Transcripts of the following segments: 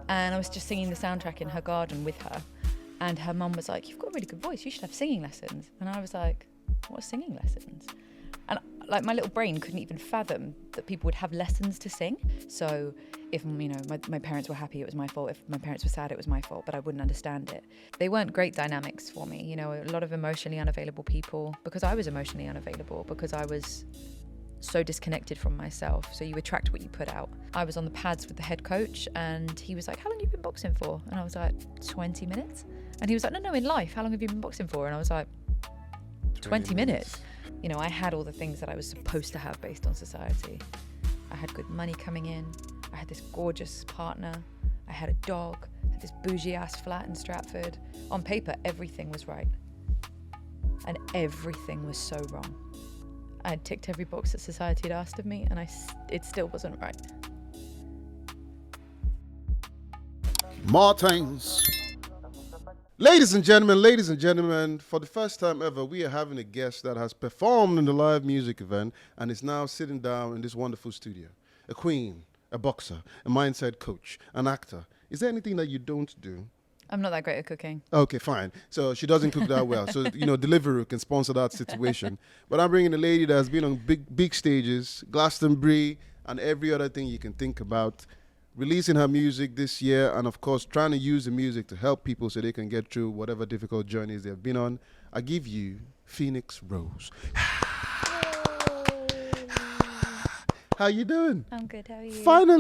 And I was just singing the soundtrack in her garden with her. And her mum was like, "You've got a really good voice. You should have singing lessons." And I was like, "What are singing lessons?" And like my little brain couldn't even fathom that people would have lessons to sing. So if, my parents were happy, it was my fault. If my parents were sad, it was my fault, but I wouldn't understand it. They weren't great dynamics for me. A lot of emotionally unavailable people, because I was emotionally unavailable, because I was so disconnected from myself. So you attract what you put out. I was on the pads with the head coach and he was like, "How long have you been boxing for?" And I was like, 20 minutes. And he was like, no, in life, how long have you been boxing for? And I was like, 20 minutes. I had all the things that I was supposed to have based on society. I had good money coming in. I had this gorgeous partner. I had a dog. I had this bougie ass flat in Stratford. On paper, everything was right. And everything was so wrong. I had ticked every box that society had asked of me, and it still wasn't right. Martins. Ladies and gentlemen, for the first time ever, we are having a guest that has performed in the live music event and is now sitting down in this wonderful studio. A queen, a boxer, a mindset coach, an actor. Is there anything that you don't do? I'm not that great at cooking. Okay, fine. So she doesn't cook that well. So, Deliveroo can sponsor that situation. But I'm bringing a lady that has been on big stages, Glastonbury, and every other thing you can think about. Releasing her music this year, and of course trying to use the music to help people so they can get through whatever difficult journeys they've been on. I give you Phoenix Rose. How you doing? I'm good, how are you?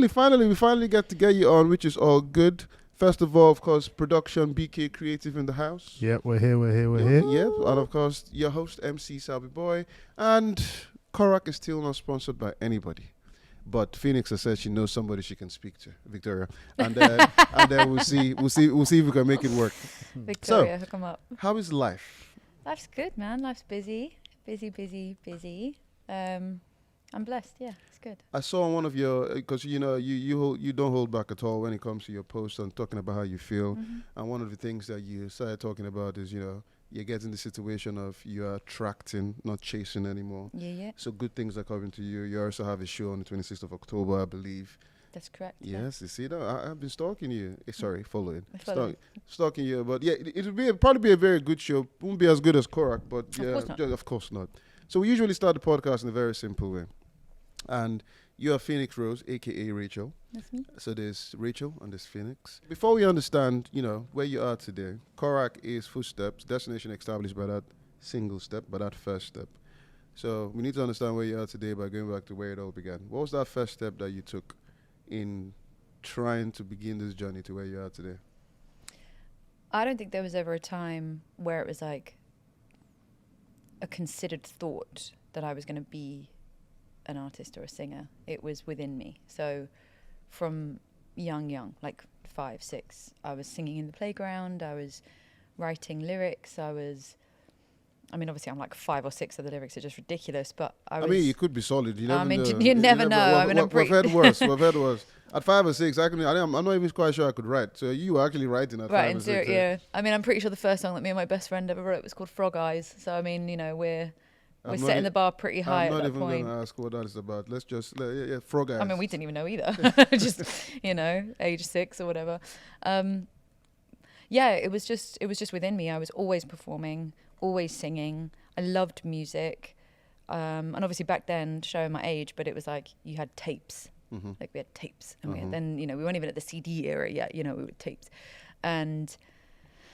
Finally, we get to get you on, which is all good. First of all, of course, production, BK Creative in the house. Yep, we're here. Yep, and of course, your host, Mc Saabii Boi. And Korak is still not sponsored by anybody. But Phoenix has said she knows somebody she can speak to, Victoria, and then we'll see if we can make it work. Victoria, hook 'em up. How is life? Life's good, man. Life's busy. I'm blessed. Yeah, it's good. I saw on one of your, because you don't hold back at all when it comes to your posts and talking about how you feel. Mm-hmm. And one of the things that you started talking about is you're getting the situation of you are attracting, not chasing anymore. Yeah. So good things are coming to you. You also have a show on the 26th of October, I believe. That's correct. Yes, you see that? I've been stalking you. Following. Following. Stalking you. But yeah, it would probably be a very good show. Won't be as good as Korak, but of course not. So we usually start the podcast in a very simple way. And you're Phoenix Rose, a.k.a. Rachel. That's me. So there's Rachel and there's Phoenix. Before we understand, where you are today, Korak is footsteps, destination established by that single step, by that first step. So we need to understand where you are today by going back to where it all began. What was that first step that you took in trying to begin this journey to where you are today? I don't think there was ever a time where it was like a considered thought that I was going to be an artist or a singer. It was within me. So from young, like 5, 6, I was singing in the playground, I was writing lyrics, obviously I'm like 5 or 6 of the lyrics are just ridiculous, but you could be solid. You never know. You never know. We've heard worse. At 5 or 6, I'm not even quite sure I could write. So you were actually writing at 5 or 6. Yeah. I'm pretty sure the first song that me and my best friend ever wrote was called Frog Eyes. So, we're setting the bar pretty high at that point. I'm not even going to ask what that is about. Let's just, Frog Eyes. We didn't even know either. Just, age 6 or whatever. It was just within me. I was always performing, always singing. I loved music. And obviously back then, showing my age, but it was like you had tapes. Mm-hmm. Like we had tapes. And we weren't even at the CD era yet, we were tapes. And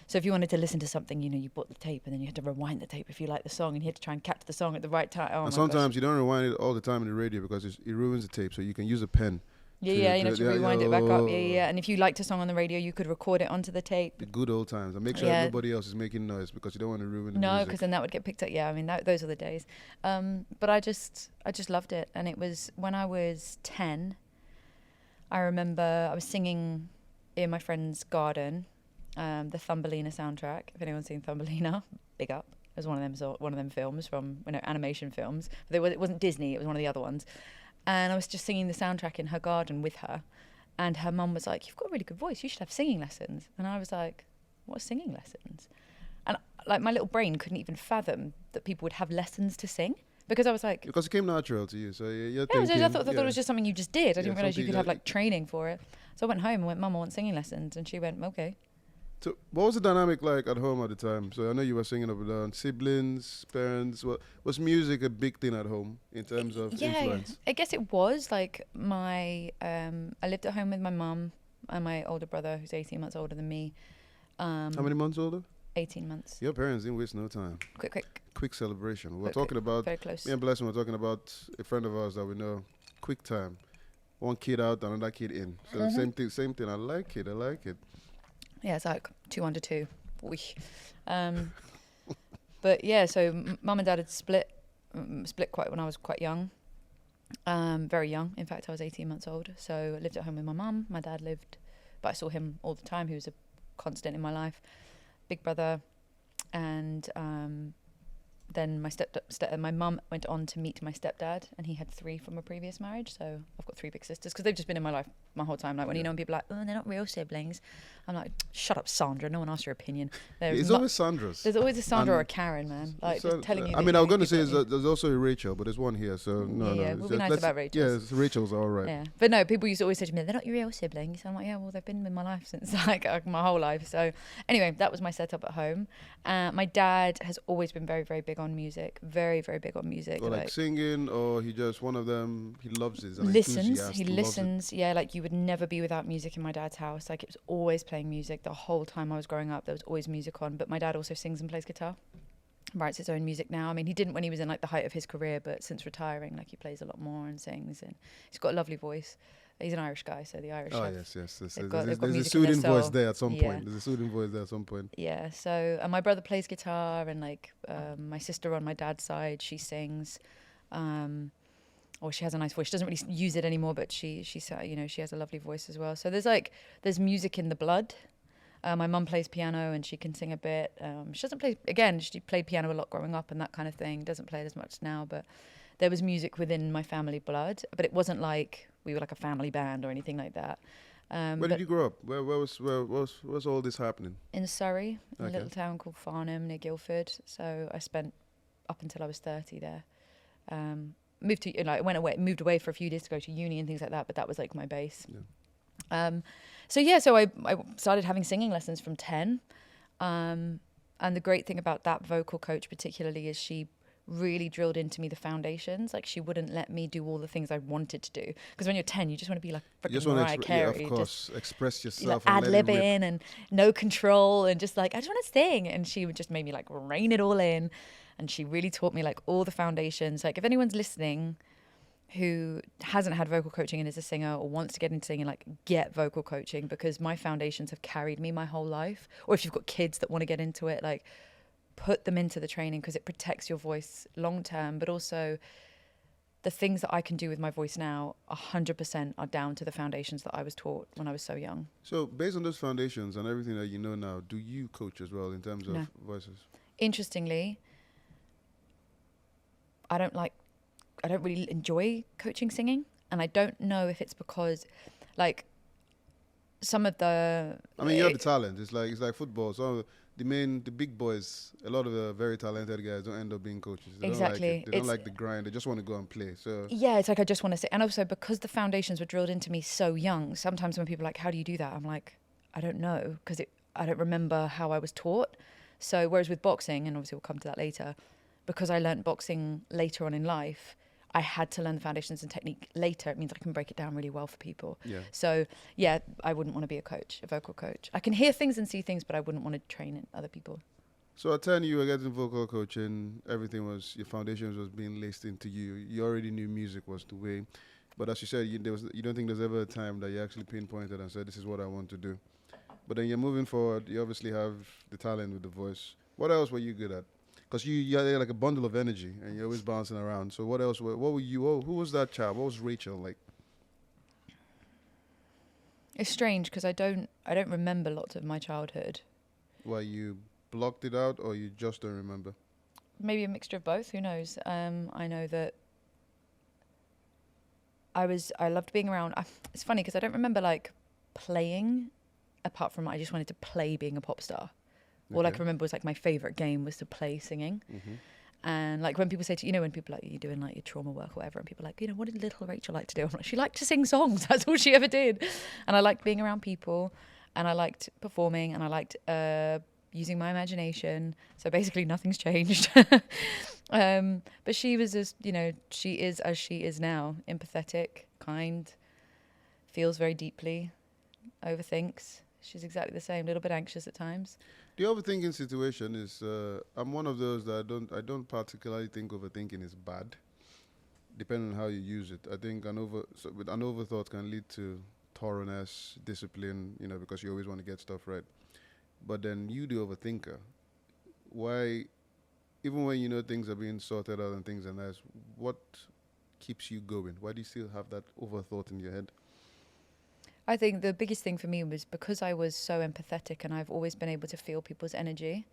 so if you wanted to listen to something, you bought the tape and then you had to rewind the tape if you liked the song, and you had to try and catch the song at the right time. And sometimes you don't rewind it all the time in the radio because it ruins the tape, so you can use a pen. You have to rewind it back up. And if you liked a song on the radio, you could record it onto the tape. The good old times. And make sure nobody else is making noise because you don't want to ruin the music. No, because then that would get picked up. Those are the days. But I just loved it. And it was when I was 10, I remember I was singing in my friend's garden, the Thumbelina soundtrack. If anyone's seen Thumbelina, big up. It was one of them films from animation films. But it wasn't Disney. It was one of the other ones. And I was just singing the soundtrack in her garden with her. And her mum was like, "You've got a really good voice. You should have singing lessons." And I was like, "What are singing lessons?" And like my little brain couldn't even fathom that people would have lessons to sing. Because I was like... Because it came natural to you. So you're thinking... I thought it was just something you just did. I didn't realise you could have like training for it. So I went home and went, Mum, I want singing lessons. And she went, okay. So what was the dynamic like at home at the time? So I know you were singing up and down. Siblings, parents. Was music a big thing at home in terms of influence? I guess it was. Like I lived at home with my mum and my older brother, who's 18 months older than me. How many months older? 18 months. Your parents didn't waste no time. Quick celebration. We're talking about, very close. me and Blessing were talking about a friend of ours that we know. Quick time. One kid out, another kid in. So same thing. I like it. Yeah, it's like 2 under 2. But yeah, so mum and dad had split quite when I was quite young. Very young. In fact, I was 18 months old. So I lived at home with my mum. My dad lived, but I saw him all the time. He was a constant in my life. Big brother. And then my mum went on to meet my stepdad, and he had 3 from a previous marriage. So I've got 3 big sisters because they've just been in my life my whole time. Like when when people are like, oh, they're not real siblings. I'm like, shut up, Sandra. No one asked your opinion. It's always Sandra's. There's always a Sandra or a Karen, man. Like just telling you. I mean, I was going to say there's also a Rachel, but there's one here. So no. We'll be nice about Rachel. Yeah, Rachel's all right. Yeah, but no, people used to always say to me, they're not your real siblings. I'm like, yeah, well, they've been in my life since like my whole life. So anyway, that was my setup at home. My dad has always been very, very big on music. Very, very big on music. Or like singing, or he just one of them. He loves it. He listens. Yeah, like you would never be without music in my dad's house. Like it was always playing music the whole time I was growing up. There was always music on. But my dad also sings and plays guitar. Writes his own music now. I mean, he didn't when he was in like the height of his career, but since retiring, like he plays a lot more and sings, and he's got a lovely voice. He's an Irish guy, so the Irish. Oh yes. There's a soothing voice there at some point. There's a soothing voice there at some point. Yeah. So, and my brother plays guitar, and like my sister on my dad's side, she sings, or she has a nice voice. She doesn't really use it anymore, but she she has a lovely voice as well. So there's music in the blood. My mum plays piano and she can sing a bit. She doesn't play, again, she played piano a lot growing up and that kind of thing. Doesn't play it as much now, but there was music within my family blood. But it wasn't like we were like a family band or anything like that. Where did you grow up? Where was all this happening? In Surrey, in a little town called Farnham near Guildford. So I spent up until I was 30 there. Moved away for a few days to go to uni and things like that, but that was like my base. Yeah. So I started having singing lessons from 10. And the great thing about that vocal coach particularly is she really drilled into me the foundations. Like she wouldn't let me do all the things I wanted to do. Because when you're 10, you just want to be like freaking Mariah Carey. Yeah, of course. Just express yourself. Like ad-libbing and no control and just like, I just want to sing. And she would just make me like rein it all in. And she really taught me like all the foundations. Like if anyone's listening who hasn't had vocal coaching and is a singer or wants to get into singing, like get vocal coaching, because my foundations have carried me my whole life. Or if you've got kids that want to get into it, like put them into the training because it protects your voice long term. But also the things that I can do with my voice now 100% are down to the foundations that I was taught when I was so young. So based on those foundations and everything that you know now, do you coach as well in terms of voices? Interestingly, I don't really enjoy coaching singing, and I don't know if it's because like some of the you have the talent. It's like football. So the big boys, a lot of the very talented guys don't end up being coaches. They exactly. They don't like the grind. They just want to go and play. So yeah, it's like I just want to say, and also because the foundations were drilled into me so young. Sometimes when people are like, "How do you do that?" I'm like, I don't know, because I don't remember how I was taught. So whereas with boxing, and obviously we'll come to that later, because I learned boxing later on in life, I had to learn the foundations and technique later. It means I can break it down really well for people. Yeah. So yeah, I wouldn't want to be a vocal coach. I can hear things and see things, but I wouldn't want to train other people. So at 10 you were getting vocal coaching, your foundations was being laced into you. You already knew music was the way. But as you said, you don't think there's ever a time that you actually pinpointed and said, this is what I want to do. But then you're moving forward, you obviously have the talent with the voice. What else were you good at? Because you're like a bundle of energy and you're always bouncing around. So what else? What were you? Who was that child? What was Rachel like? It's strange because I don't remember lots of my childhood. Why, you blocked it out or you just don't remember? Maybe a mixture of both. Who knows? I know that I loved being around. It's funny because I don't remember like playing, apart from I just wanted to play being a pop star. All I can remember was like my favorite game was to play singing. Mm-hmm. And like when people say to you know, when people like you're doing like your trauma work or whatever, and people are like, you know, what did little Rachel like to do? I'm like, she liked to sing songs. That's all she ever did. And I liked being around people, and I liked performing, and I liked using my imagination. So basically nothing's changed. But she was as, you know, she is as she is now, empathetic, kind, feels very deeply, overthinks. She's exactly the same, a little bit anxious at times. The overthinking situation is, I'm one of those that I don't particularly think overthinking is bad, depending on how you use it. I think an overthought can lead to thoroughness, discipline, you know, because you always want to get stuff right. But then you, the overthinker, why, even when you know things are being sorted out and things are nice, what keeps you going? Why do you still have that overthought in your head? I think the biggest thing for me was because I was so empathetic and I've always been able to feel people's energy.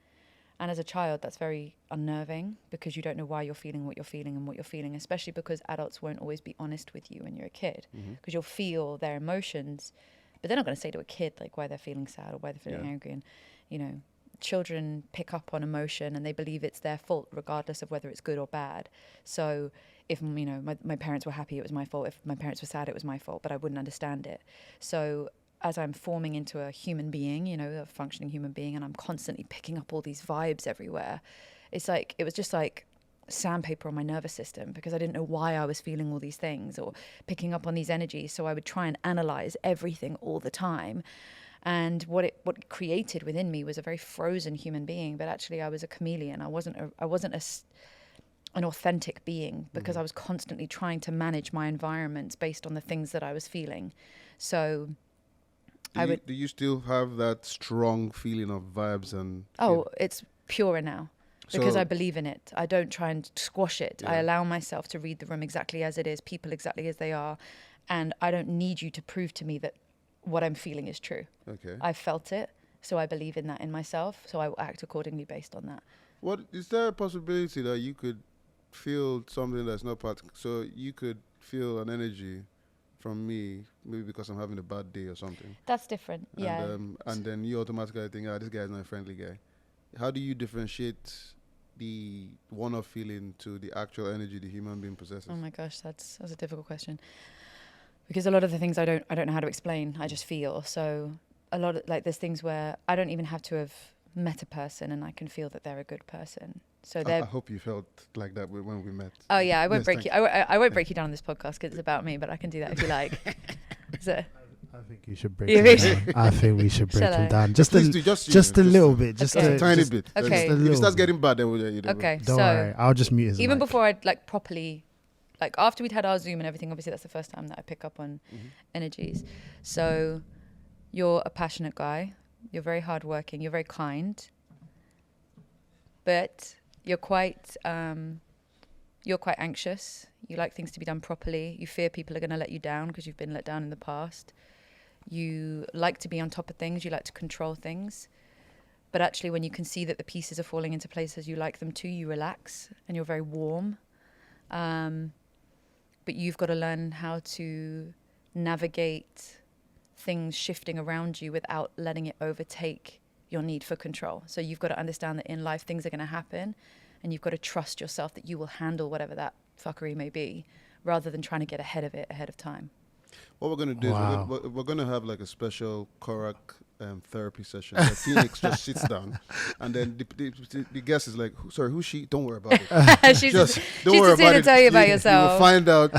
And as a child, that's very unnerving because you don't know why you're feeling what you're feeling and what you're feeling, especially because adults won't always be honest with you when you're a kid, because you'll feel their emotions, but they're not going to say to a kid like why they're feeling sad or why they're feeling angry. And, you know, children pick up on emotion and they believe it's their fault regardless of whether it's good or bad. So if, you know, my parents were happy, it was my fault. If my parents were sad, it was my fault, but I wouldn't understand it. So as I'm forming into a human being, you know, a functioning human being, and I'm constantly picking up all these vibes everywhere, it's like, it was just like sandpaper on my nervous system because I didn't know why I was feeling all these things or picking up on these energies. So I would try and analyze everything all the time. And what it created within me was a very frozen human being, but actually I was a chameleon. I wasn't an authentic being because I was constantly trying to manage my environments based on the things that I was feeling. So do you still have that strong feeling of vibes and... Oh, it's purer now because I believe in it. I don't try and squash it. I allow myself to read the room exactly as it is, people exactly as they are. And I don't need you to prove to me that what I'm feeling is true. Okay. I felt it, so I believe in that in myself, so I will act accordingly based on that. What is there a possibility that you could feel something that's not part, so you could feel an energy from me, maybe because I'm having a bad day or something? That's different, and then you automatically think, this guy is not a friendly guy. How do you differentiate the one-off feeling to the actual energy the human being possesses? Oh my gosh, that's a difficult question. Because a lot of the things I don't know how to explain. I just feel. So a lot of, like, there's things where I don't even have to have met a person and I can feel that they're a good person. So I hope you felt like that when we met. Oh yeah, I won't break you. I won't break you down on this podcast because it's about me, but I can do that if you like. So I think you should break him down. I think we should break him down. Just a little bit. Just a tiny bit. Okay. If it starts getting bad, then we'll okay. Don't worry. I'll just mute his mic. Before I'd like properly... Like after we'd had our Zoom and everything, obviously that's the first time that I pick up on energies. So you're a passionate guy. You're very hardworking. You're very kind. But you're quite anxious. You like things to be done properly. You fear people are going to let you down because you've been let down in the past. You like to be on top of things. You like to control things. But actually when you can see that the pieces are falling into places you like them to, you relax and you're very warm. But you've got to learn how to navigate things shifting around you without letting it overtake your need for control. So you've got to understand that in life things are going to happen and you've got to trust yourself that you will handle whatever that fuckery may be rather than trying to get ahead of it ahead of time. What we're going to do is we're going to have like a special Korak therapy session where Phoenix just sits down and then the guest is like, who's she? Don't worry about it. She's just worry about it. Tell you about yourself.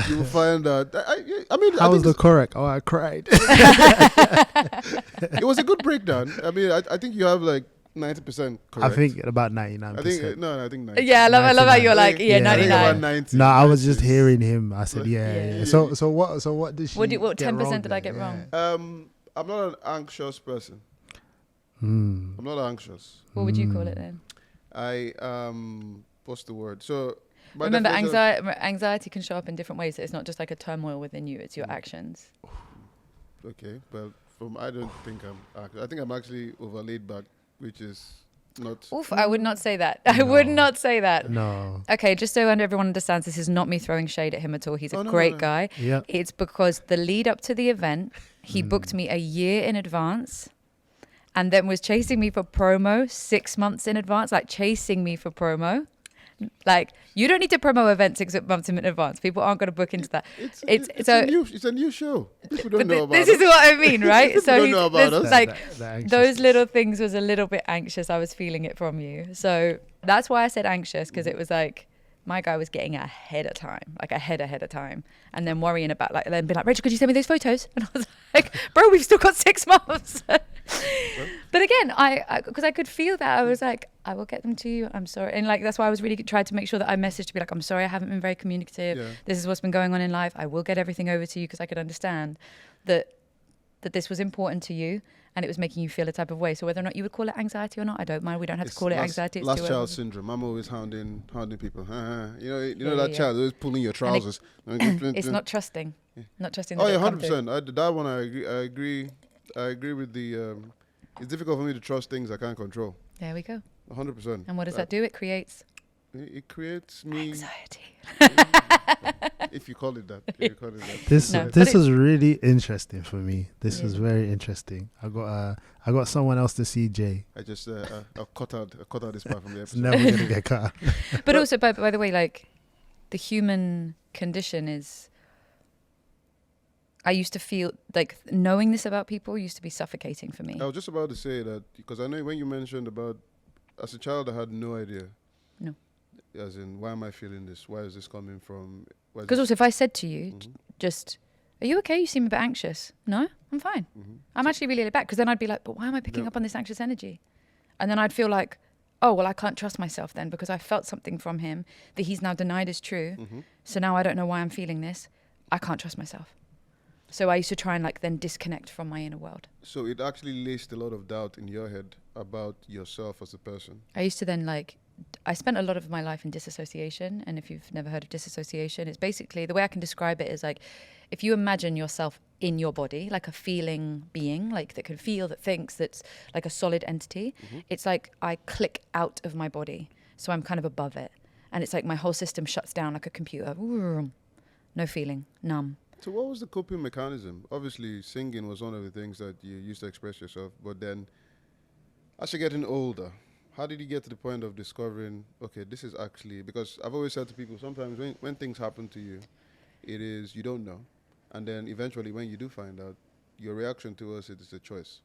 You will find out. I mean, how was the Korak? Oh, I cried. It was a good breakdown. I mean, I think you have like 90% correct. I think about 99%. I think 90. Yeah, I love how you're like 99. No, I was just hearing him. I said yeah. So what did she? What 10% did I get wrong? I'm not an anxious person. I'm not anxious. What would you call it then? What's the word? So remember, anxiety can show up in different ways. So it's not just like a turmoil within you; it's your actions. Okay, well, I don't think I think I'm actually over laid back, which is not... Oof, I would not say that. I would not say that. No. Okay, just so everyone understands, this is not me throwing shade at him at all. He's a great guy. Yep. It's because the lead up to the event, he booked me a year in advance and then was chasing me for promo 6 months in advance, like chasing me for promo. Like, you don't need to promote events 6 months in advance. People aren't going to book into that. It's a new show. People don't know about this us. is what I mean, right? People don't know about us. Like, The those little things was a little bit anxious. I was feeling it from you. So that's why I said anxious, because it was like, my guy was getting ahead of time, like ahead of time, and then worrying about like, then be like, Rachel, could you send me those photos? And I was like, bro, we've still got 6 months. But again, because I could feel that, I was like, I will get them to you. I'm sorry, and like that's why I was really tried to make sure that I messaged to be like, I'm sorry, I haven't been very communicative. Yeah. This is what's been going on in life. I will get everything over to you because I could understand that this was important to you. And it was making you feel a type of way. So whether or not you would call it anxiety or not, I don't mind. We don't have to call it anxiety. It's last child syndrome. I'm always hounding people. You know that child always pulling your trousers. It's not trusting. Not trusting. Oh yeah, 100%. That one I agree. I agree with the. It's difficult for me to trust things I can't control. There we go. 100%. And what does that do? It creates. It creates me anxiety. If you call it that. If you call it that. This is really interesting for me. This is very interesting. I got someone else to see, Jay. I just I cut out this part from the It's episode. never gonna get cut. But also, by the way, like the human condition is. I used to feel like knowing this about people used to be suffocating for me. I was just about to say that because I know when you mentioned about as a child, I had no idea. No. As in, why am I feeling this? Why is this coming from? Because also, if I said to you, just, are you okay? You seem a bit anxious. No, I'm fine. I'm actually really laid back. Because then I'd be like, but why am I picking up on this anxious energy? And then I'd feel like, oh, well, I can't trust myself then because I felt something from him that he's now denied is true. So now I don't know why I'm feeling this. I can't trust myself. So I used to try and like then disconnect from my inner world. So it actually laced a lot of doubt in your head about yourself as a person. I used to then I spent a lot of my life in disassociation. And if you've never heard of disassociation, it's basically, the way I can describe it is like, if you imagine yourself in your body, like a feeling being, like that can feel, that thinks, that's like a solid entity. It's like I click out of my body. So I'm kind of above it. And it's like my whole system shuts down like a computer. No feeling, numb. So what was the coping mechanism? Obviously, singing was one of the things that you used to express yourself. But then, as you're getting older, how did you get to the point of discovering, okay, this is actually, because I've always said to people, sometimes when things happen to you, it is, you don't know. And then eventually when you do find out, your reaction towards it is a choice.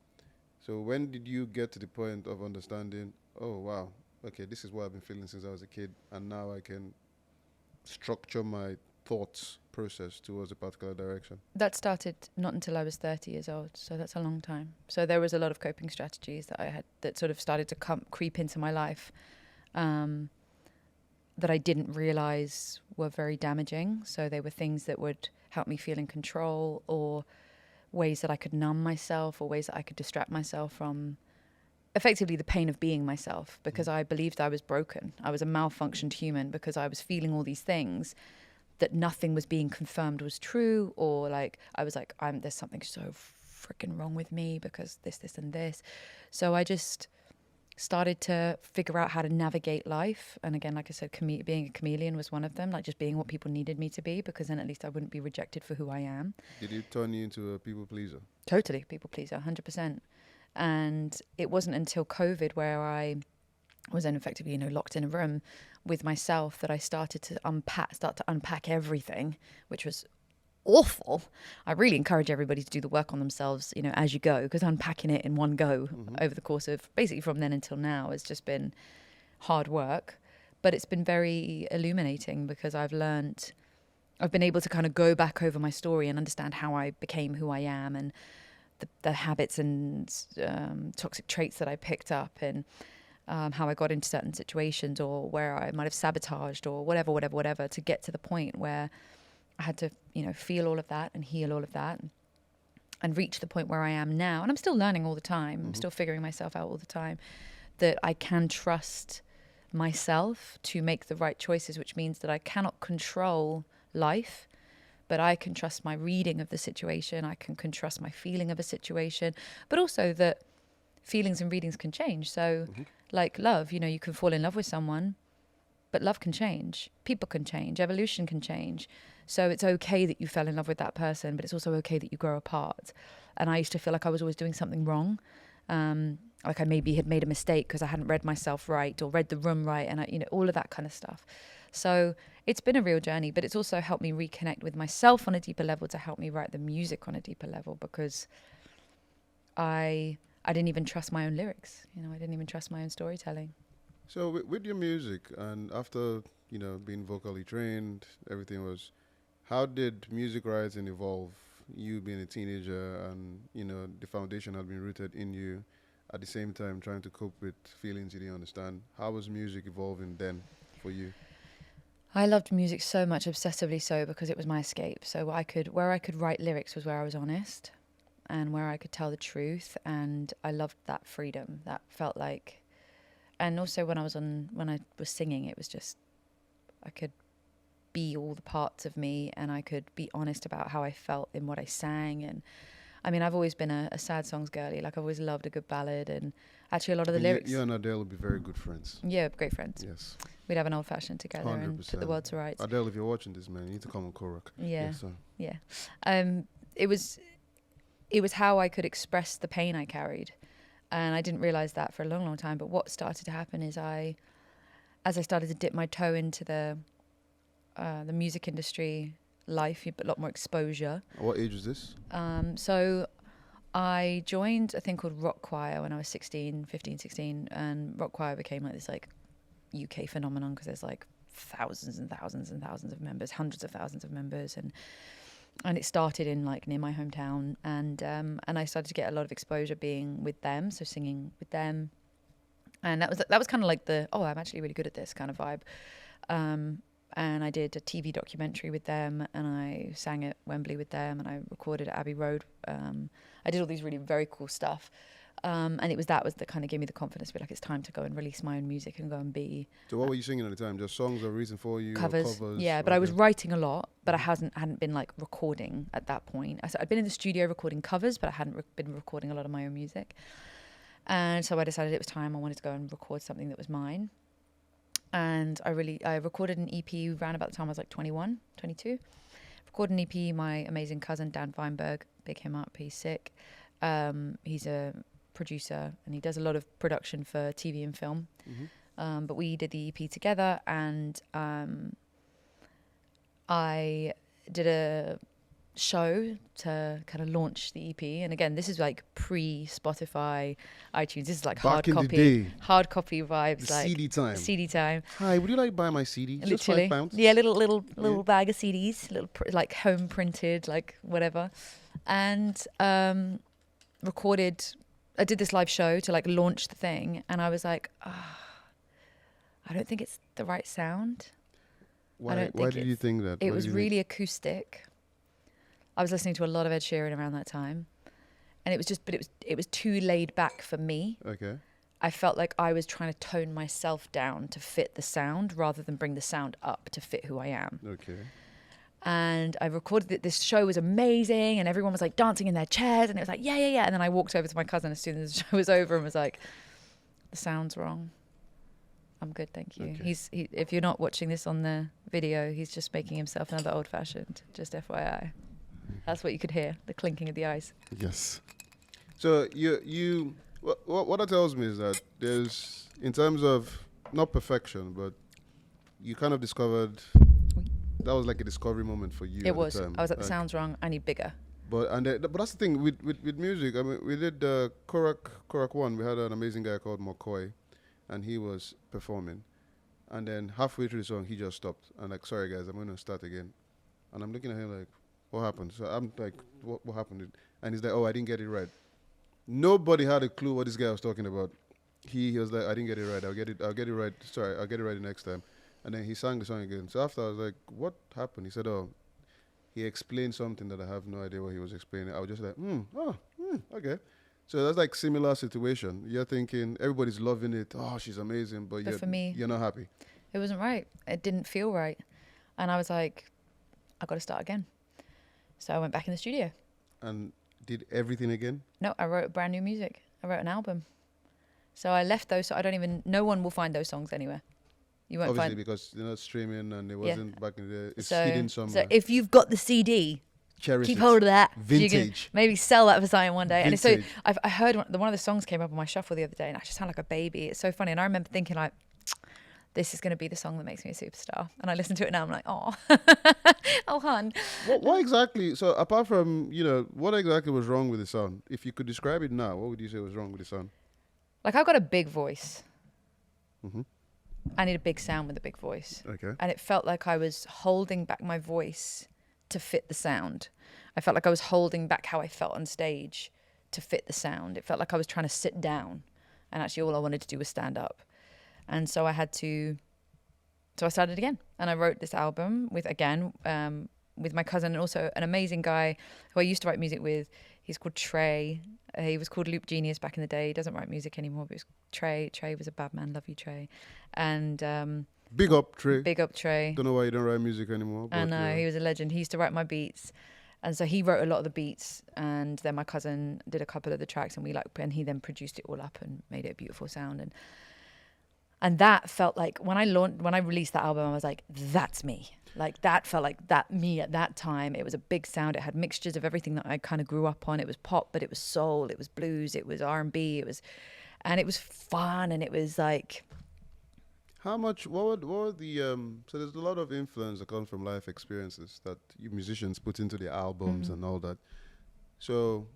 So when did you get to the point of understanding, oh, wow, okay, this is what I've been feeling since I was a kid, and now I can structure my thoughts process towards a particular direction? That started not until I was 30 years old, so that's a long time. So there was a lot of coping strategies that I had that sort of started to creep into my life that I didn't realize were very damaging. So they were things that would help me feel in control, or ways that I could numb myself, or ways that I could distract myself from effectively the pain of being myself, because I believed I was broken. I was a malfunctioned human because I was feeling all these things that nothing was being confirmed was true, or like I was like, there's something so freaking wrong with me because this and this. So I just started to figure out how to navigate life. And again, like I said, being a chameleon was one of them, like just being what people needed me to be, because then at least I wouldn't be rejected for who I am. Did it turn you into a people pleaser? Totally, people pleaser, 100%. And it wasn't until COVID, where I was then effectively, locked in a room with myself, that I started to unpack everything, which was awful. I really encourage everybody to do the work on themselves, as you go, because unpacking it in one go over the course of basically from then until now has just been hard work. But it's been very illuminating, because I've been able to kind of go back over my story and understand how I became who I am, and the habits and toxic traits that I picked up, and how I got into certain situations, or where I might have sabotaged, or whatever, to get to the point where I had to, feel all of that and heal all of that and reach the point where I am now. And I'm still learning all the time. I'm still figuring myself out all the time, that I can trust myself to make the right choices, which means that I cannot control life, but I can trust my reading of the situation. I can trust my feeling of a situation, but also that feelings and readings can change. So like love, you can fall in love with someone, but love can change. People can change. Evolution can change. So it's okay that you fell in love with that person, but it's also okay that you grow apart. And I used to feel like I was always doing something wrong. like I maybe had made a mistake because I hadn't read myself right or read the room right, and all of that kind of stuff. So it's been a real journey, but it's also helped me reconnect with myself on a deeper level to help me write the music on a deeper level, because I didn't even trust my own lyrics. I didn't even trust my own storytelling. So with your music, and after being vocally trained, everything was. How did music writing evolve? You being a teenager, and the foundation had been rooted in you. At the same time, trying to cope with feelings you didn't understand. How was music evolving then for you? I loved music so much, obsessively so, because it was my escape. So where I could write lyrics was where I was honest, and where I could tell the truth, and I loved that freedom. That felt like, and also when I was singing, it was just, I could be all the parts of me, and I could be honest about how I felt in what I sang. And I mean, I've always been a sad songs girly. Like, I've always loved a good ballad, and actually a lot of the lyrics. You and Adele would be very good friends. Yeah, great friends. Yes. We'd have an old fashioned together 100%. And put the world to rights. Adele, if you're watching this, man, you need to come on Korak. Yeah. Yes, Yeah. It was how I could express the pain I carried. And I didn't realize that for a long, long time. But what started to happen is as I started to dip my toe into the music industry life, a lot more exposure. What age was this? So I joined a thing called Rock Choir when I was 15, 16. And Rock Choir became like this like UK phenomenon, because there's like thousands and thousands and thousands of members, hundreds of thousands of members. And it started in like near my hometown, and I started to get a lot of exposure being with them, so singing with them, and that was kind of like I'm actually really good at this kind of vibe. And I did a TV documentary with them, and I sang at Wembley with them, and I recorded at Abbey Road. I did all these really very cool stuff. And that was that kind of gave me the confidence to be like, it's time to go and release my own music and go and be. So what were you singing at the time? Just songs or Reason For You? Covers. Or covers? Yeah, but I was writing a lot, but I hadn't been like recording at that point. I'd been in the studio recording covers, but I hadn't been recording a lot of my own music. And so I decided it was time. I wanted to go and record something that was mine. And I recorded an EP around about the time I was like 21, 22. Recorded an EP, my amazing cousin, Dan Weinberg, big him up, he's sick. He's a producer, and he does a lot of production for TV and film. Mm-hmm. But we did the EP together, and I did a show to kind of launch the EP. And again, this is like pre-Spotify, iTunes. This is like hard copy vibes, the like CD time. time. Hi, would you like to buy my CD? Literally, £5. yeah, little bag of CDs, like home printed, like whatever, and recorded. I did this live show to like launch the thing, and I was like, I don't think it's the right sound. Why did you think that? It was really acoustic. I was listening to a lot of Ed Sheeran around that time, and it was too laid back for me. Okay. I felt like I was trying to tone myself down to fit the sound rather than bring the sound up to fit who I am. Okay. And I recorded it. This show was amazing, and everyone was like dancing in their chairs, and it was like, yeah. And then I walked over to my cousin as soon as the show was over and was like, the sound's wrong. I'm good, thank you. Okay. If you're not watching this on the video, he's just making himself another old fashioned, just FYI. That's what you could hear, the clinking of the ice. Yes. So you what that tells me is that there's, in terms of not perfection, but you kind of discovered. That was like a discovery moment for you. It was. I was like, the sound's wrong. I need bigger. But that's the thing with music. I mean, we did Korak 1. We had an amazing guy called McCoy, and he was performing. And then halfway through the song, he just stopped. And like, sorry guys, I'm going to start again. And I'm looking at him like, what happened? So I'm like, what happened? And he's like, I didn't get it right. Nobody had a clue what this guy was talking about. He was like, I didn't get it right. I'll get it right. Sorry, I'll get it right the next time. And then he sang the song again. So after I was like, what happened? He said, he explained something that I have no idea what he was explaining. I was just like, okay. So that's like similar situation. You're thinking everybody's loving it. Oh, she's amazing. But for me, you're not happy. It wasn't right. It didn't feel right. And I was like, I got to start again. So I went back in the studio. And did everything again? No, I wrote brand new music. I wrote an album. So I left those. So no one will find those songs anywhere. You won't Obviously, because they're not streaming and it wasn't back in the day. It's hidden somewhere. So if you've got the CD, Cherish keep it. hold of that. So you can Vintage. maybe sell that for something one day. And it's so Vintage. I heard one of the songs came up on my shuffle the other day, and I just sound like a baby. It's so funny. And I remember thinking like, this is going to be the song that makes me a superstar. And I listen to it now, I'm like, oh, oh, hun. What exactly? So apart from what exactly was wrong with the sound? If you could describe it now, what would you say was wrong with the sound? Like, I've got a big voice. Mm-hmm. I need a big sound with a big voice. Okay. And it felt like I was holding back my voice to fit the sound. I felt like I was holding back how I felt on stage to fit the sound. It felt like I was trying to sit down, and actually all I wanted to do was stand up. And so I started again, and I wrote this album with my cousin, and also an amazing guy who I used to write music with. He's called Trey. He was called Loop Genius back in the day. He doesn't write music anymore, but it was Trey. Trey was a bad man. Love you, Trey. And Big up, Trey. big up, Trey. Don't know why you don't write music anymore. But I know, he was a legend. He used to write my beats. And so he wrote a lot of the beats, and then my cousin did a couple of the tracks, and he then produced it all up and made it a beautiful sound. And that felt like when I released that album, I was like, that's me. Like, that felt like that me at that time. It was a big sound. It had mixtures of everything that I kind of grew up on. It was pop, but it was soul, it was blues, it was R&B, it was fun, and it was like. What were the so there's a lot of influence that comes from life experiences that you musicians put into the albums and all that. So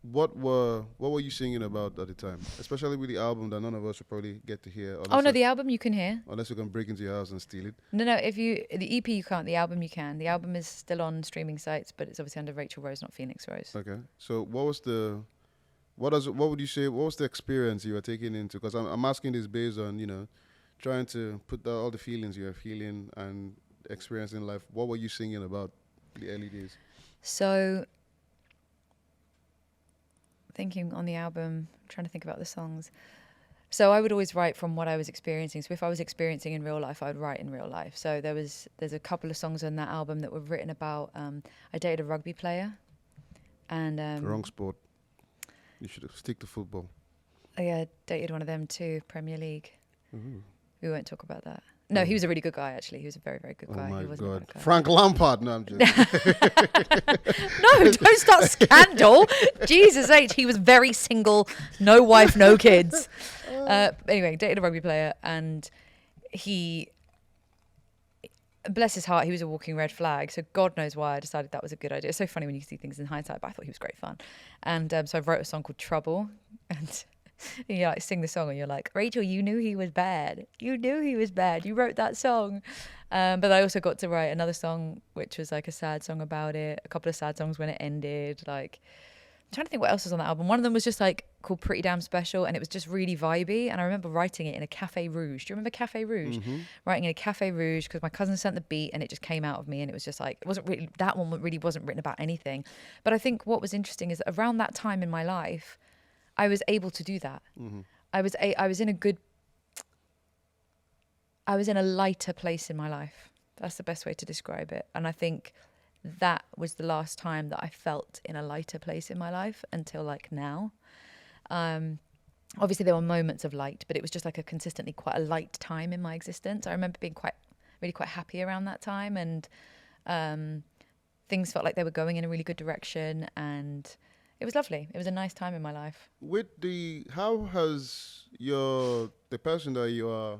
what were you singing about at the time? Especially with the album that none of us will probably get to hear. Oh no, the album you can hear. Unless we can break into your house and steal it. No, the EP you can't, the album you can. The album is still on streaming sites, but it's obviously under Rachel Rose, not Phoenix Rose. Okay. So what would you say, what was the experience you were taking into? Because I'm asking this based on, trying to put all the feelings you were feeling and experiencing in life. What were you singing about the early days? So, thinking on the album, trying to think about the songs. So I would always write from what I was experiencing. So if I was experiencing in real life, I would write in real life. So there's a couple of songs on that album that were written about, I dated a rugby player. And Wrong sport. You should stick to football. I dated one of them too, Premier League. Ooh. We won't talk about that. No, he was a really good guy, actually. He was a very, very good guy. Oh my He wasn't a God. bad guy. Frank Lampard. No, I'm just. No, don't start scandal. Jesus H. He was very single, no wife, no kids. Anyway, dated a rugby player, and he, bless his heart, he was a walking red flag. So God knows why I decided that was a good idea. It's so funny when you see things in hindsight, but I thought he was great fun. And so I wrote a song called Trouble, and you like sing the song and you're like, Rachel, you knew he was bad. You knew he was bad. You wrote that song. But I also got to write another song, which was like a sad song about it. A couple of sad songs when it ended. Like, I'm trying to think what else was on the album. One of them was just like called Pretty Damn Special, and it was just really vibey. And I remember writing it in a Cafe Rouge. Do you remember Cafe Rouge? Mm-hmm. Writing in a Cafe Rouge because my cousin sent the beat and it just came out of me, and it was just like, it wasn't really, that one really wasn't written about anything. But I think what was interesting is that around that time in my life, I was able to do that. Mm-hmm. I was in a lighter place in my life. That's the best way to describe it. And I think that was the last time that I felt in a lighter place in my life until like now. Obviously there were moments of light, but it was just like a consistently quite a light time in my existence. I remember being really quite happy around that time, and things felt like they were going in a really good direction, and it was lovely. It was a nice time in my life. How has the person that you are,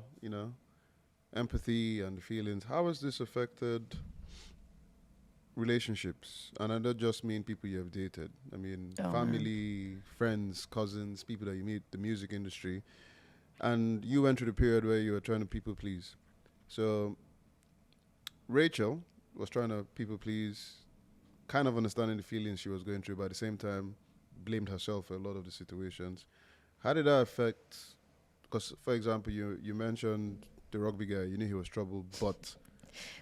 empathy and the feelings, how has this affected relationships? And I don't just mean people you have dated. I mean family, friends, cousins, people that you meet, the music industry. And you went through the period where you were trying to people please. So Rachel was trying to people please, kind of understanding the feelings she was going through, but at the same time blamed herself for a lot of the situations. How did that affect, because for example, you mentioned the rugby guy, you knew he was trouble, but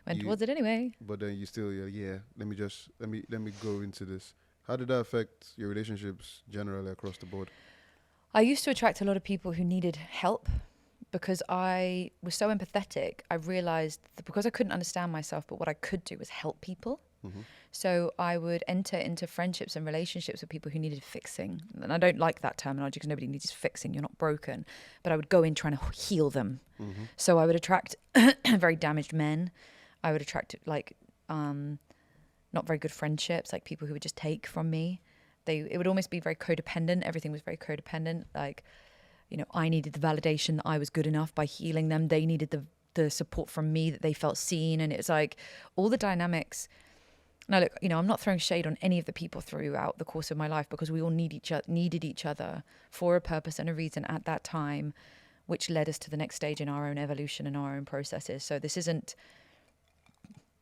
went towards it anyway. But then you still, let me go into this. How did that affect your relationships generally across the board? I used to attract a lot of people who needed help because I was so empathetic. I realized that because I couldn't understand myself, but what I could do was help people. Mm-hmm. So I would enter into friendships and relationships with people who needed fixing. And I don't like that terminology because nobody needs fixing. You're not broken. But I would go in trying to heal them. Mm-hmm. So I would attract very damaged men. I would attract not very good friendships, like people who would just take from me. It would almost be very codependent. Everything was very codependent. Like, you know, I needed the validation that I was good enough by healing them. They needed the support from me, that they felt seen. And it's like all the dynamics. Now, look, you know, I'm not throwing shade on any of the people throughout the course of my life, because we all needed each other for a purpose and a reason at that time, which led us to the next stage in our own evolution and our own processes. So this isn't,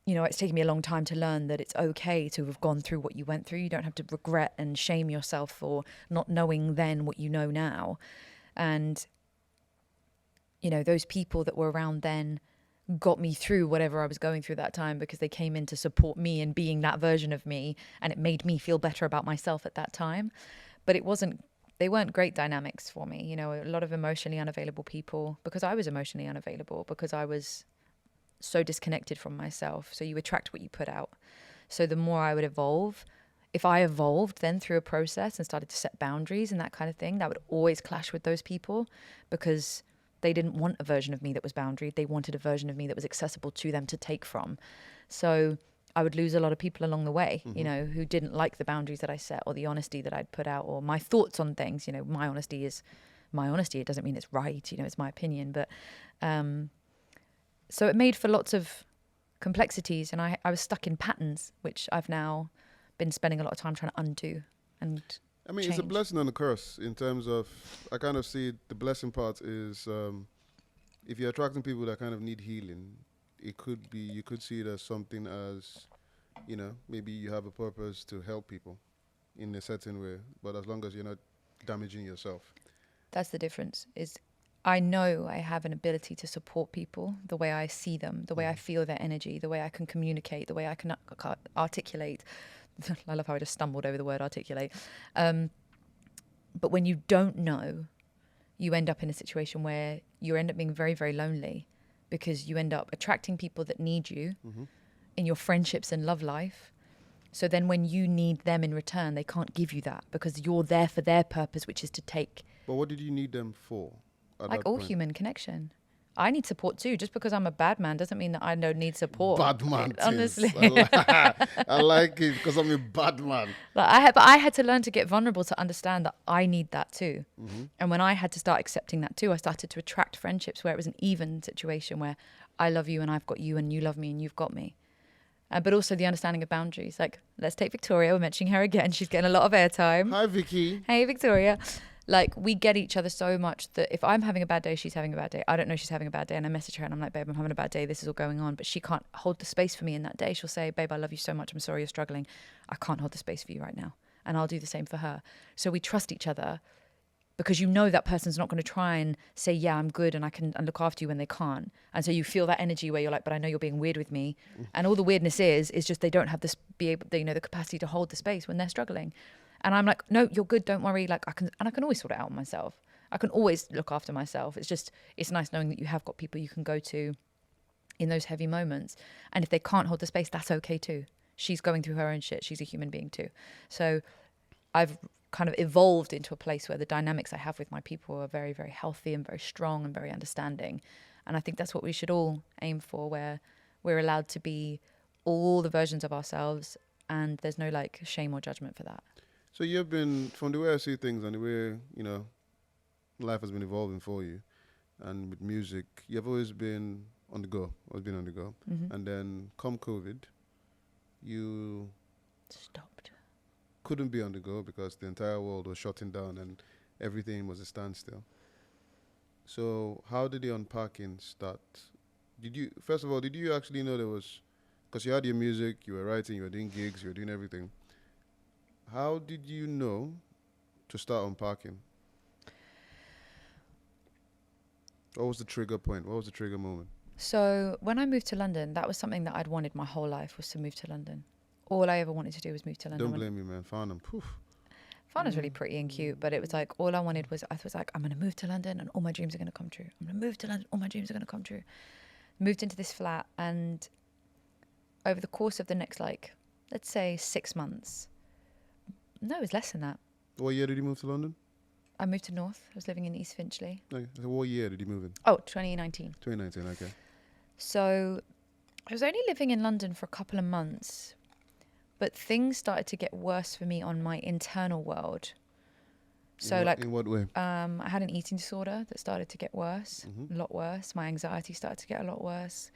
you know, it's taken me a long time to learn that it's okay to have gone through what you went through. You don't have to regret and shame yourself for not knowing then what you know now. And, you know, those people that were around then got me through whatever I was going through that time, because they came in to support me in being that version of me, and it made me feel better about myself at that time. But they weren't great dynamics for me. You know, a lot of emotionally unavailable people, because I was emotionally unavailable, because I was so disconnected from myself. So you attract what you put out. So the more I would evolve, if I evolved then through a process and started to set boundaries and that kind of thing, that would always clash with those people, because they didn't want a version of me that was boundaried. They wanted a version of me that was accessible to them to take from. So I would lose a lot of people along the way, you know, who didn't like the boundaries that I set, or the honesty that I'd put out, or my thoughts on things. You know, my honesty is my honesty. It doesn't mean it's right. You know, it's my opinion. But so it made for lots of complexities, and I was stuck in patterns, which I've now been spending a lot of time trying to undo and I mean, change. It's a blessing and a curse in terms of, I kind of see the blessing part is if you're attracting people that kind of need healing, it could be, you could see it as something as, you know, maybe you have a purpose to help people in a certain way, but as long as you're not damaging yourself. That's the difference. Is I know I have an ability to support people the way I see them, the way I feel their energy, the way I can communicate, the way I can articulate. I love how I just stumbled over the word articulate. But when you don't know, you end up in a situation where you end up being very, very lonely, because you end up attracting people that need you in your friendships and love life. So then when you need them in return, they can't give you that, because you're there for their purpose, which is to take. But what did you need them for? Like all human connection. I need support too. Just because I'm a bad man doesn't mean that I don't need support. Bad man. Honestly. I like it because I'm a bad man. But I had to learn to get vulnerable to understand that I need that too. And when I had to start accepting that too, I started to attract friendships where it was an even situation, where I love you and I've got you, and you love me and you've got me. But also the understanding of boundaries. Like, let's take Victoria. We're mentioning her again. She's getting a lot of airtime. Hi, Vicky. Hey, Victoria. Like, we get each other so much that if I'm having a bad day, she's having a bad day. I don't know she's having a bad day, and I message her and I'm like, babe, I'm having a bad day. This is all going on. But she can't hold the space for me in that day. She'll say, babe, I love you so much. I'm sorry you're struggling. I can't hold the space for you right now. And I'll do the same for her. So we trust each other, because you know that person's not going to try and say, yeah, I'm good and I can look after you when they can't. And so you feel that energy where you're like, but I know you're being weird with me. And all the weirdness is just they don't have this, the capacity to hold the space when they're struggling. And I'm like, no, you're good. Don't worry. Like, I can always sort it out myself. I can always look after myself. It's nice knowing that you have got people you can go to in those heavy moments. And if they can't hold the space, that's okay too. She's going through her own shit. She's a human being too. So I've kind of evolved into a place where the dynamics I have with my people are very, very healthy and very strong and very understanding. And I think that's what we should all aim for, where we're allowed to be all the versions of ourselves, and there's no like shame or judgment for that. So you've been, from the way I see things and the way, you know, life has been evolving for you, and with music, you've always been on the go, And then come COVID, you Stopped. couldn't be on the go because the entire world was shutting down and everything was a standstill. So how did the Unpacking start? First of all, did you actually know there was, because you had your music, you were writing, you were doing gigs, you were doing everything. How did you know to start Unpacking? What was the trigger point? What was the trigger moment? So when I moved to London, that was something that I'd wanted my whole life, was to move to London. All I ever wanted to do was move to London. Don't blame me, man. Farnham, poof. Farnham's really pretty and cute, but it was like, all I wanted was, I was like, I'm going to move to London and all my dreams are going to come true. I'm going to move to London, all my dreams are going to come true. Moved into this flat, and over the course of the next, like, let's say 6 months, no, it was less than that. What year did you move to London? I moved to North. I was living in East Finchley. Okay. So what year did you move in? Oh, 2019. 2019, okay. So I was only living in London for a couple of months but things started to get worse for me on my internal world. So in what way? I had an eating disorder that started to get worse, a lot worse. My anxiety started to get a lot worse.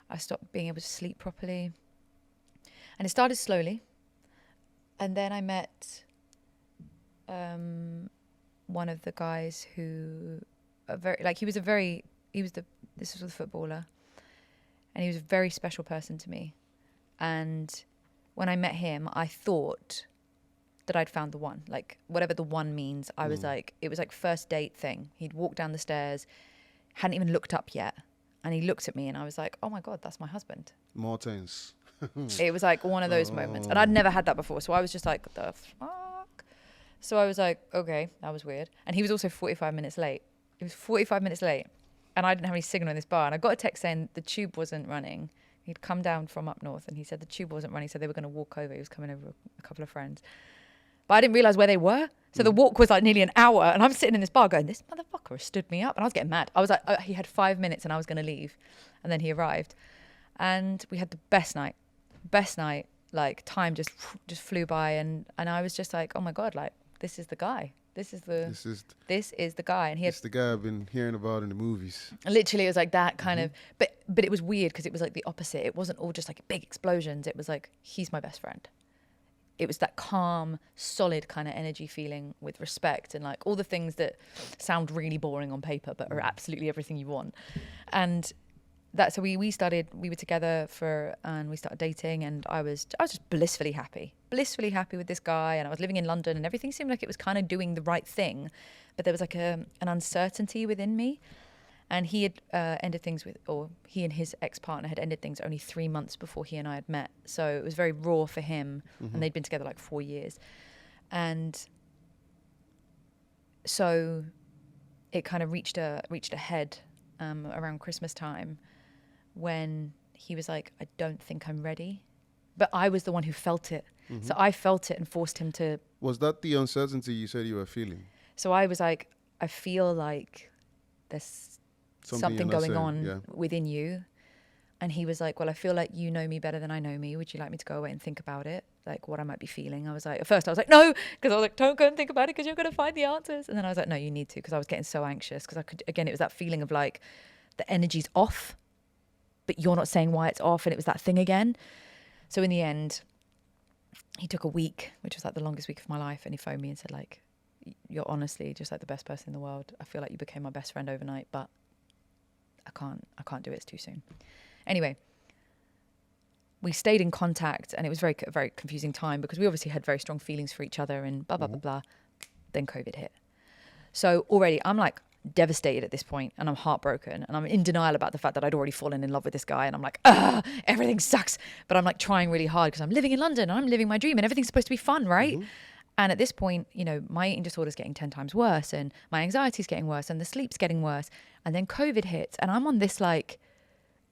I stopped being able to sleep properly. And it started slowly. And then I met one of the guys who, this was a footballer. And he was a very special person to me. And when I met him, I thought that I'd found the one, like whatever the one means. I was like, it was like first date thing. He'd walked down the stairs, hadn't even looked up yet. And he looked at me and I was like, oh my God, that's my husband. Martins. It was like one of those moments. And I'd never had that before. So I was just like, what the fuck? So I was like, okay, that was weird. And he was also 45 minutes late. He was 45 minutes late. And I didn't have any signal in this bar. And I got a text saying the tube wasn't running. He'd come down from up north and he said the tube wasn't running. So they were going to walk over. He was coming over with a couple of friends. But I didn't realise where they were. So the walk was like nearly an hour. And I'm sitting in this bar going, this motherfucker has stood me up. And I was getting mad. I was like, he had 5 minutes and I was going to leave. And then he arrived. And we had the best night. Like time just flew by. And I was just like, oh my God, like this is the guy. This is the guy. And It's the guy I've been hearing about in the movies. Literally, it was like that kind of, but it was weird because it was like the opposite. It wasn't all just like big explosions. It was like, he's my best friend. It was that calm, solid kind of energy feeling with respect and like all the things that sound really boring on paper, but are absolutely everything you want. And so we were together and we started dating, and I was just blissfully happy with this guy. And I was living in London and everything seemed like it was kind of doing the right thing, but there was like an uncertainty within me. And he had he and his ex-partner had ended things only 3 months before he and I had met. So it was very raw for him, and they'd been together like 4 years. And so it kind of reached a head around Christmas time when he was like, I don't think I'm ready. But I was the one who felt it. So I felt it and forced him to. Was that the uncertainty you said you were feeling? So I was like, I feel like there's something going on within you. And he was like, well, I feel like you know me better than I know me. Would you like me to go away and think about it? Like what I might be feeling. I was like, at first I was like, no, because I was like, don't go and think about it because you're going to find the answers. And then I was like, no, you need to, because I was getting so anxious because it was that feeling of like the energy's off, but you're not saying why it's off. And it was that thing again. So in the end, he took a week, which was like the longest week of my life. And he phoned me and said like, you're honestly just like the best person in the world. I feel like you became my best friend overnight, but I can't do it. It's too soon. Anyway, we stayed in contact, and it was very, very confusing time because we obviously had very strong feelings for each other and blah, blah, blah, blah. Then COVID hit. So already I'm like devastated at this point, and I'm heartbroken, and I'm in denial about the fact that I'd already fallen in love with this guy. And I'm like, everything sucks. But I'm like trying really hard because I'm living in London and I'm living my dream and everything's supposed to be fun, right? And at this point, you know, my eating disorder is getting 10 times worse, and my anxiety is getting worse, and the sleep's getting worse. And then COVID hits, and I'm on this like,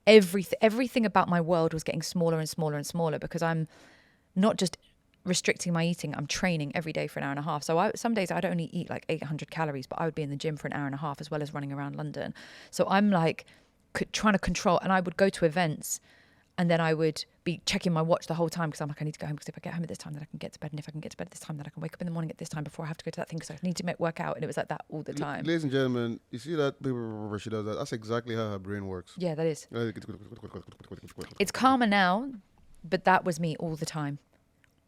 everything about my world was getting smaller and smaller and smaller because I'm not just restricting my eating, I'm training every day for an hour and a half. So some days I'd only eat like 800 calories, but I would be in the gym for an hour and a half as well as running around London. So I'm like trying to control, and I would go to events and then I would be checking my watch the whole time because I'm like, I need to go home because if I get home at this time, then I can get to bed. And if I can get to bed at this time, then I can wake up in the morning at this time before I have to go to that thing because I need to work out. And it was like that all the time. Ladies and gentlemen, you see that she does that? That's exactly how her brain works. Yeah, that is. It's calmer now, but that was me all the time.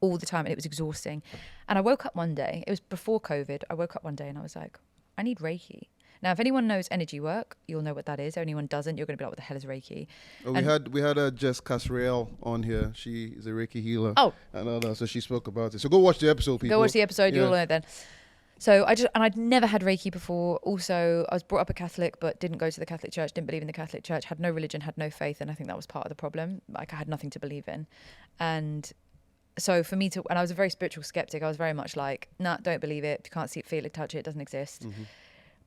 All the time. And it was exhausting. And I woke up one day, it was before COVID, I woke up one day and I was like, I need Reiki. Now, if anyone knows energy work, you'll know what that is. If anyone doesn't, you're going to be like, what the hell is Reiki? We had Jess Casriel on here. She is a Reiki healer. Oh. And all that. So she spoke about it. So go watch the episode, people. Go watch the episode. You'll know then. So I'd never had Reiki before. Also, I was brought up a Catholic, but didn't go to the Catholic Church, didn't believe in the Catholic Church, had no religion, had no faith. And I think that was part of the problem. Like I had nothing to believe in. And so for me and I was a very spiritual skeptic. I was very much like, nah, don't believe it. You can't see it, feel it, touch it. It doesn't exist.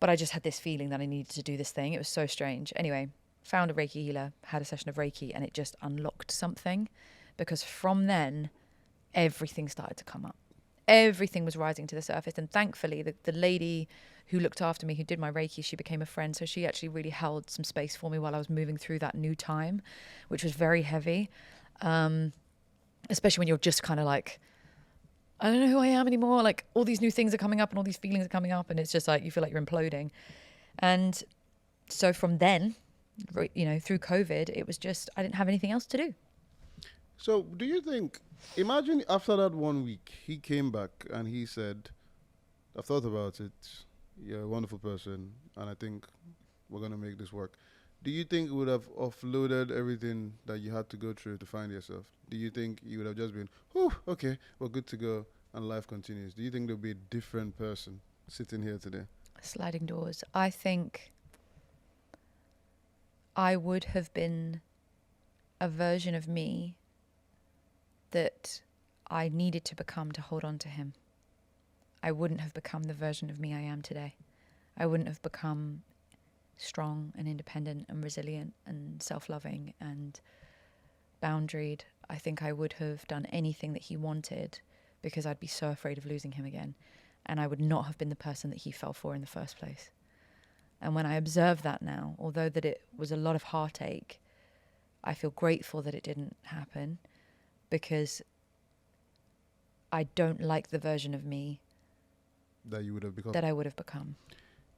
But I just had this feeling that I needed to do this thing. It was so strange. Anyway, found a Reiki healer, had a session of Reiki, and it just unlocked something. Because from then, everything started to come up. Everything was rising to the surface. And thankfully, the lady who looked after me, who did my Reiki, she became a friend. So she actually really held some space for me while I was moving through that new time, which was very heavy. especially when you're just kind of like, I don't know who I am anymore. Like all these new things are coming up and all these feelings are coming up, and it's just like you feel like you're imploding. And so from then, you know, through COVID, it was just I didn't have anything else to do. So do you think, imagine after that 1 week, he came back and he said, I've thought about it, you're a wonderful person, and I think we're going to make this work. Do you think it would have offloaded everything that you had to go through to find yourself? Do you think you would have just been, oh, okay, we're good to go, and life continues? Do you think there'll be a different person sitting here today? Sliding doors. I think I would have been a version of me that I needed to become to hold on to him. I wouldn't have become the version of me I am today. I wouldn't have become strong and independent and resilient and self-loving and boundaried. I think I would have done anything that he wanted because I'd be so afraid of losing him again. And I would not have been the person that he fell for in the first place. And when I observe that now, although that it was a lot of heartache, I feel grateful that it didn't happen because I don't like the version of me That you would have become? that I would have become.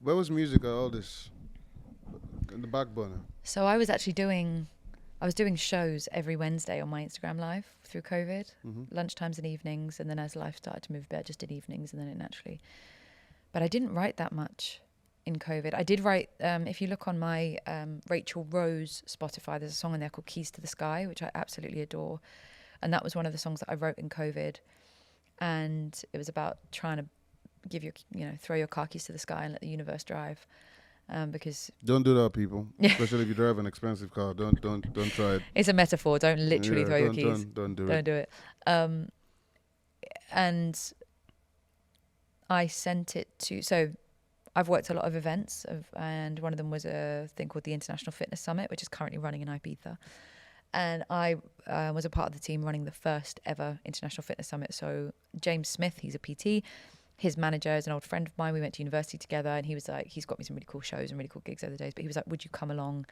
Where was music at all this? In the back burner? So I was doing shows every Wednesday on my Instagram Live through COVID, lunchtimes and evenings, and then as life started to move a bit, I just did evenings, and then it naturally. But I didn't write that much in COVID. I did write, if you look on my Rachel Rose Spotify, there's a song on there called Keys to the Sky, which I absolutely adore. And that was one of the songs that I wrote in COVID. And it was about trying to throw your car keys to the sky and let the universe drive. Because don't do that, people. Especially if you drive an expensive car. Don't try it. It's a metaphor. Don't literally throw your keys. Don't do it. And I sent it to. So I've worked a lot of events, and one of them was a thing called the International Fitness Summit, which is currently running in Ibiza. And I was a part of the team running the first ever International Fitness Summit. So James Smith, he's a PT. His manager is an old friend of mine. We went to university together, and he was like, he's got me some really cool shows and really cool gigs over the days. But he was like, would you come along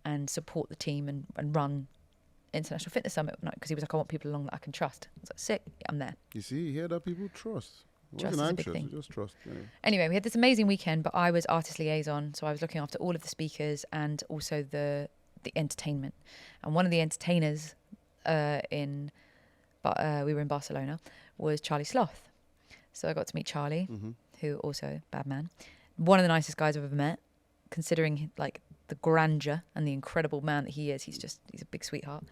and support the team and run International Fitness Summit? Because he was like, I want people along that I can trust. I was like, sick, I'm there. You see, you hear that, people? Trust. Trust is a big thing. Just trust. Yeah. Anyway, we had this amazing weekend, but I was artist liaison. So I was looking after all of the speakers and also the entertainment. And one of the entertainers we were in Barcelona, was Charlie Sloth. So I got to meet Charlie, who also, bad man. One of the nicest guys I've ever met, considering like the grandeur and the incredible man that he is. He's a big sweetheart.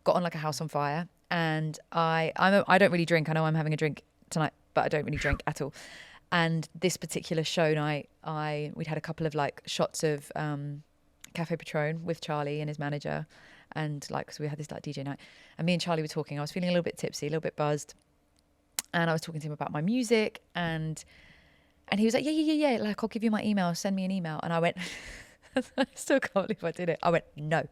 Got on like a house on fire. And I don't really drink. I know I'm having a drink tonight, but I don't really drink at all. And this particular show night, we'd had a couple of like shots of Cafe Patron with Charlie and his manager. And like, so we had this like DJ night. And me and Charlie were talking. I was feeling a little bit tipsy, a little bit buzzed. And I was talking to him about my music, and he was like, yeah, like, I'll give you my email, send me an email. And I went, I still can't believe I did it. I went, no.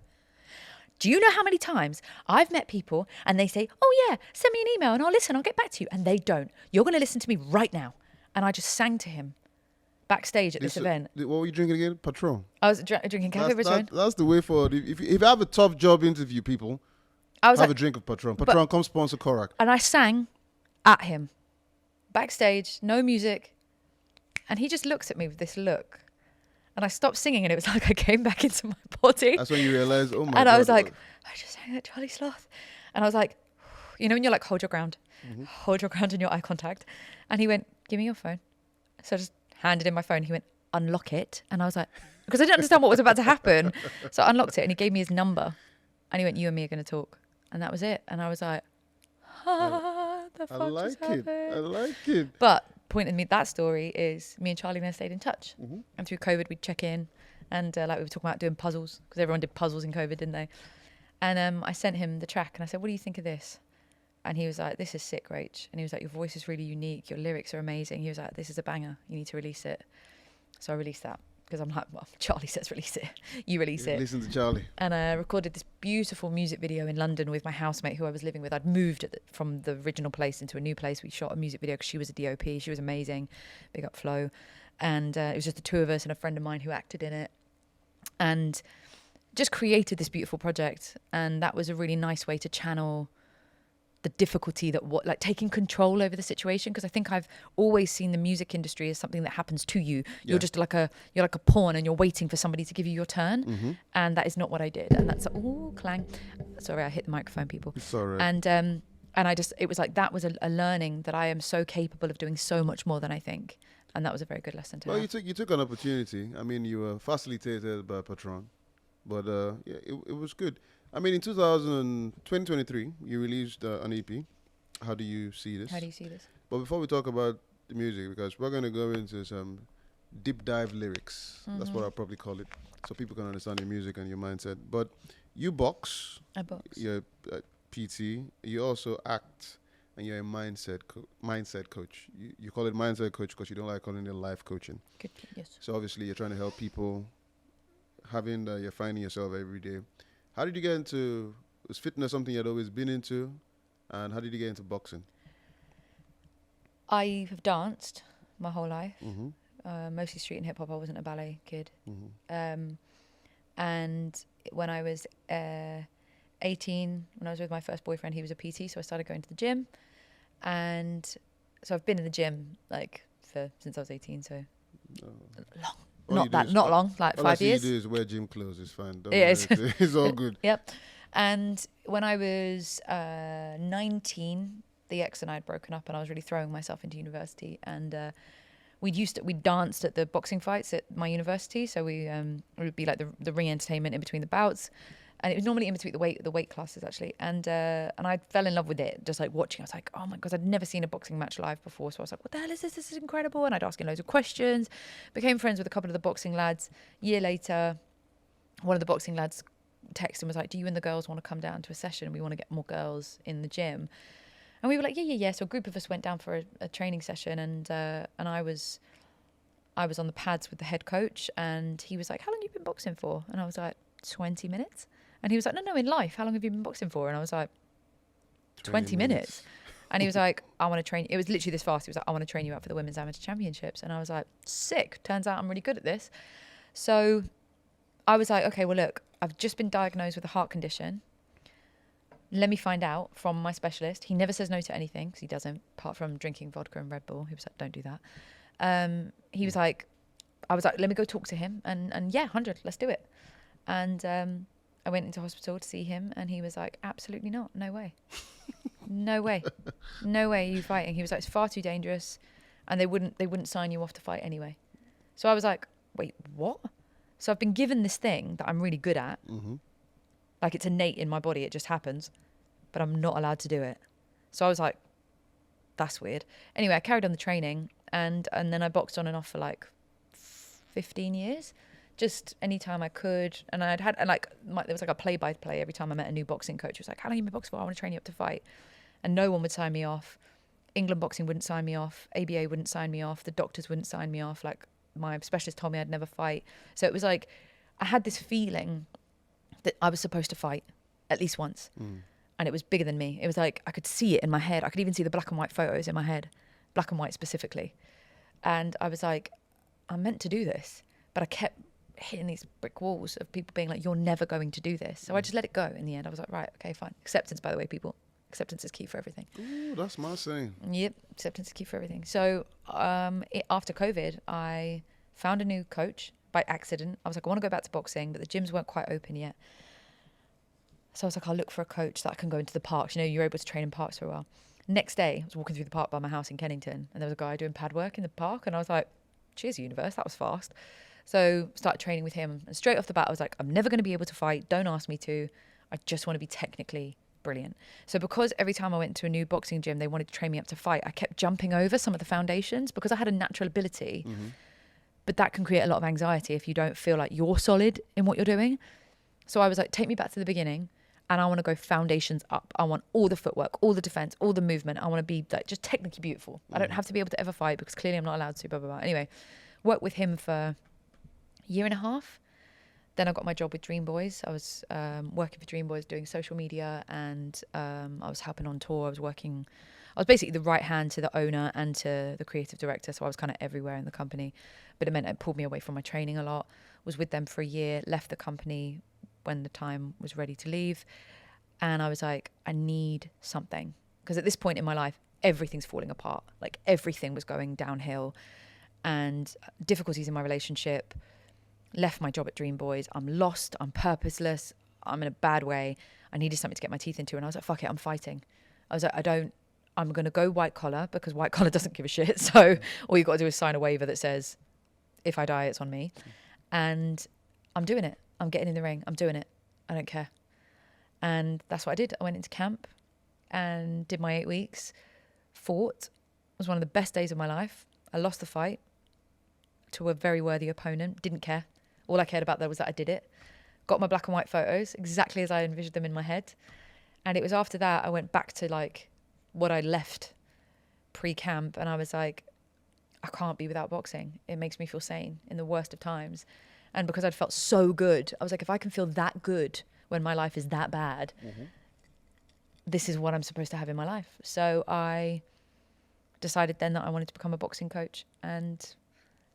Do you know how many times I've met people and they say, oh yeah, send me an email and I'll listen, I'll get back to you. And they don't. You're going to listen to me right now. And I just sang to him backstage at this event. What were you drinking again? Patron? I was drinking Cafe Patron. That's the way forward. If you have a tough job interview, people, have a drink of Patron. Patron, come sponsor Korak. And I sang at him backstage, no music, and he just looks at me with this look, and I stopped singing, and it was like I came back into my body. That's when you realized, oh my God. And I was like, I just sang at Charlie Sloth, and I was like, you know when you're like, hold your ground in your eye contact. And he went, give me your phone. So I just handed him my phone. He went, unlock it. And I was like, because I didn't understand what was about to happen, so I unlocked it, and he gave me his number, and he went, you and me are going to talk. And that was it. And I was like, I like it. But point in that story is me and Charlie then stayed in touch. And through COVID, we'd check in, and like we were talking about doing puzzles, because everyone did puzzles in COVID, didn't they? And I sent him the track, and I said, what do you think of this? And he was like, this is sick, Rach. And he was like, your voice is really unique, your lyrics are amazing. He was like, this is a banger, you need to release it. So I released that. Because I'm like, well, Charlie says release it. You release it. Listen to Charlie. And I recorded this beautiful music video in London with my housemate who I was living with. I'd moved from the original place into a new place. We shot a music video because she was a DOP. She was amazing. Big up Flo. And it was just the two of us and a friend of mine who acted in it. And just created this beautiful project. And that was a really nice way to channel the difficulty that like taking control over the situation, because I think I've always seen the music industry as something that happens to you. You're just like a pawn, and you're waiting for somebody to give you your turn, and that is not what I did. And that's clang. Sorry, I hit the microphone, people. It's all right. And I just, it was like, that was a learning that I am so capable of doing so much more than I think, and that was a very good lesson to Well, have. you took an opportunity. I mean, you were facilitated by Patron, but it was good. I mean, in 2023, you released an EP. How do you see this? How do you see this? But before we talk about the music, because we're going to go into some deep dive lyrics. That's what I'll probably call it, so people can understand your music and your mindset. But you box. I box. You're a PT. You also act, and you're a mindset coach. You call it mindset coach because you don't like calling it life coaching. Good. Yes. So obviously, you're trying to help people. You're finding yourself every day. How did you get into, was fitness something you had always been into? And how did you get into boxing? I have danced my whole life, Mm-hmm. mostly street and hip hop. I wasn't a ballet kid. Mm-hmm. And when I was 18, when I was with my first boyfriend, he was a PT, so I started going to the gym. And so I've been in the gym since I was 18, so long. Not long, like 5 years. All you do is wear gym clothes. It's fine. Don't Yeah, worry. It's all good. Yep. And when I was 19, the ex and I had broken up, and I was really throwing myself into university. And we danced at the boxing fights at my university. So it would be like the ring entertainment in between the bouts. And it was normally in between the weight classes, actually. And I fell in love with it, just like watching. I was like, oh my God, I'd never seen a boxing match live before. So I was like, what the hell is this? This is incredible. And I'd ask him loads of questions. Became friends with a couple of the boxing lads. Year later, one of the boxing lads texted and was like, do you and the girls want to come down to a session? We want to get more girls in the gym. And we were like, yeah. So a group of us went down for a training session, and I was on the pads with the head coach, and he was like, how long have you been boxing for? And I was like, 20 minutes. And he was like, no, in life, how long have you been boxing for? And I was like, 20 minutes. And he was like, I want to train. It was literally this fast. He was like, I want to train you out for the women's amateur championships. And I was like, sick. Turns out I'm really good at this. So I was like, okay, well, look, I've just been diagnosed with a heart condition. Let me find out from my specialist. He never says no to anything, because he doesn't, apart from drinking vodka and Red Bull. He was like, don't do that. He was like, I was like, let me go talk to him. And yeah, 100, let's do it. And I went into hospital to see him, and he was like, absolutely not. No way. No way. No way are you fighting. He was like, it's far too dangerous, and they wouldn't sign you off to fight anyway. So I was like, wait, what? So I've been given this thing that I'm really good at. Mm-hmm. Like, it's innate in my body. It just happens, but I'm not allowed to do it. So I was like, that's weird. Anyway, I carried on the training, and then I boxed on and off for like 15 years. Just anytime I could. And there was like a play-by-play every time I met a new boxing coach. It was like, how long have you been boxing for? I want to train you up to fight. And no one would sign me off. England Boxing wouldn't sign me off. ABA wouldn't sign me off. The doctors wouldn't sign me off. Like, my specialist told me I'd never fight. So it was like, I had this feeling that I was supposed to fight at least once. And it was bigger than me. It was like, I could see it in my head. I could even see the black and white photos in my head, black and white specifically. And I was like, I'm meant to do this. But I kept hitting these brick walls of people being like, you're never going to do this. So I just let it go in the end. I was like, right, okay, fine. Acceptance, by the way, people. Acceptance is key for everything. Ooh, that's my saying. Yep, acceptance is key for everything. So after COVID, I found a new coach by accident. I was like, I want to go back to boxing, but the gyms weren't quite open yet. So I was like, I'll look for a coach that I can go into the parks. You know, you're able to train in parks for a while. Next day, I was walking through the park by my house in Kennington, and there was a guy doing pad work in the park, and I was like, cheers, universe, that was fast. So started training with him, and straight off the bat, I was like, I'm never going to be able to fight. Don't ask me to. I just want to be technically brilliant. So because every time I went to a new boxing gym, they wanted to train me up to fight, I kept jumping over some of the foundations because I had a natural ability. But that can create a lot of anxiety if you don't feel like you're solid in what you're doing. So I was like, take me back to the beginning, and I want to go foundations up. I want all the footwork, all the defense, all the movement. I want to be like just technically beautiful. I don't have to be able to ever fight because clearly I'm not allowed to, blah, blah, blah. Anyway, worked with him for year and a half. Then I got my job with Dream Boys. I was working for Dream Boys doing social media, and I was helping on tour. I was basically the right hand to the owner and to the creative director. So I was kind of everywhere in the company, but it meant it pulled me away from my training a lot. Was with them for a year, left the company when the time was ready to leave. And I was like, I need something. Because at this point in my life, everything's falling apart. Like everything was going downhill, and difficulties in my relationship, left my job at Dream Boys. I'm lost. I'm purposeless. I'm in a bad way. I needed something to get my teeth into. And I was like, fuck it, I'm fighting. I was like, I'm going to go white collar, because white collar doesn't give a shit. So all you got to do is sign a waiver that says, if I die, it's on me. And I'm doing it. I'm getting in the ring. I'm doing it. I don't care. And that's what I did. I went into camp and did my 8 weeks, fought. It was one of the best days of my life. I lost the fight to a very worthy opponent. Didn't care. All I cared about there was that I did it. Got my black and white photos exactly as I envisioned them in my head. And it was after that I went back to like what I left pre-camp, and I was like, I can't be without boxing. It makes me feel sane in the worst of times. And because I'd felt so good, I was like, if I can feel that good when my life is that bad, this is what I'm supposed to have in my life. So I decided then that I wanted to become a boxing coach, and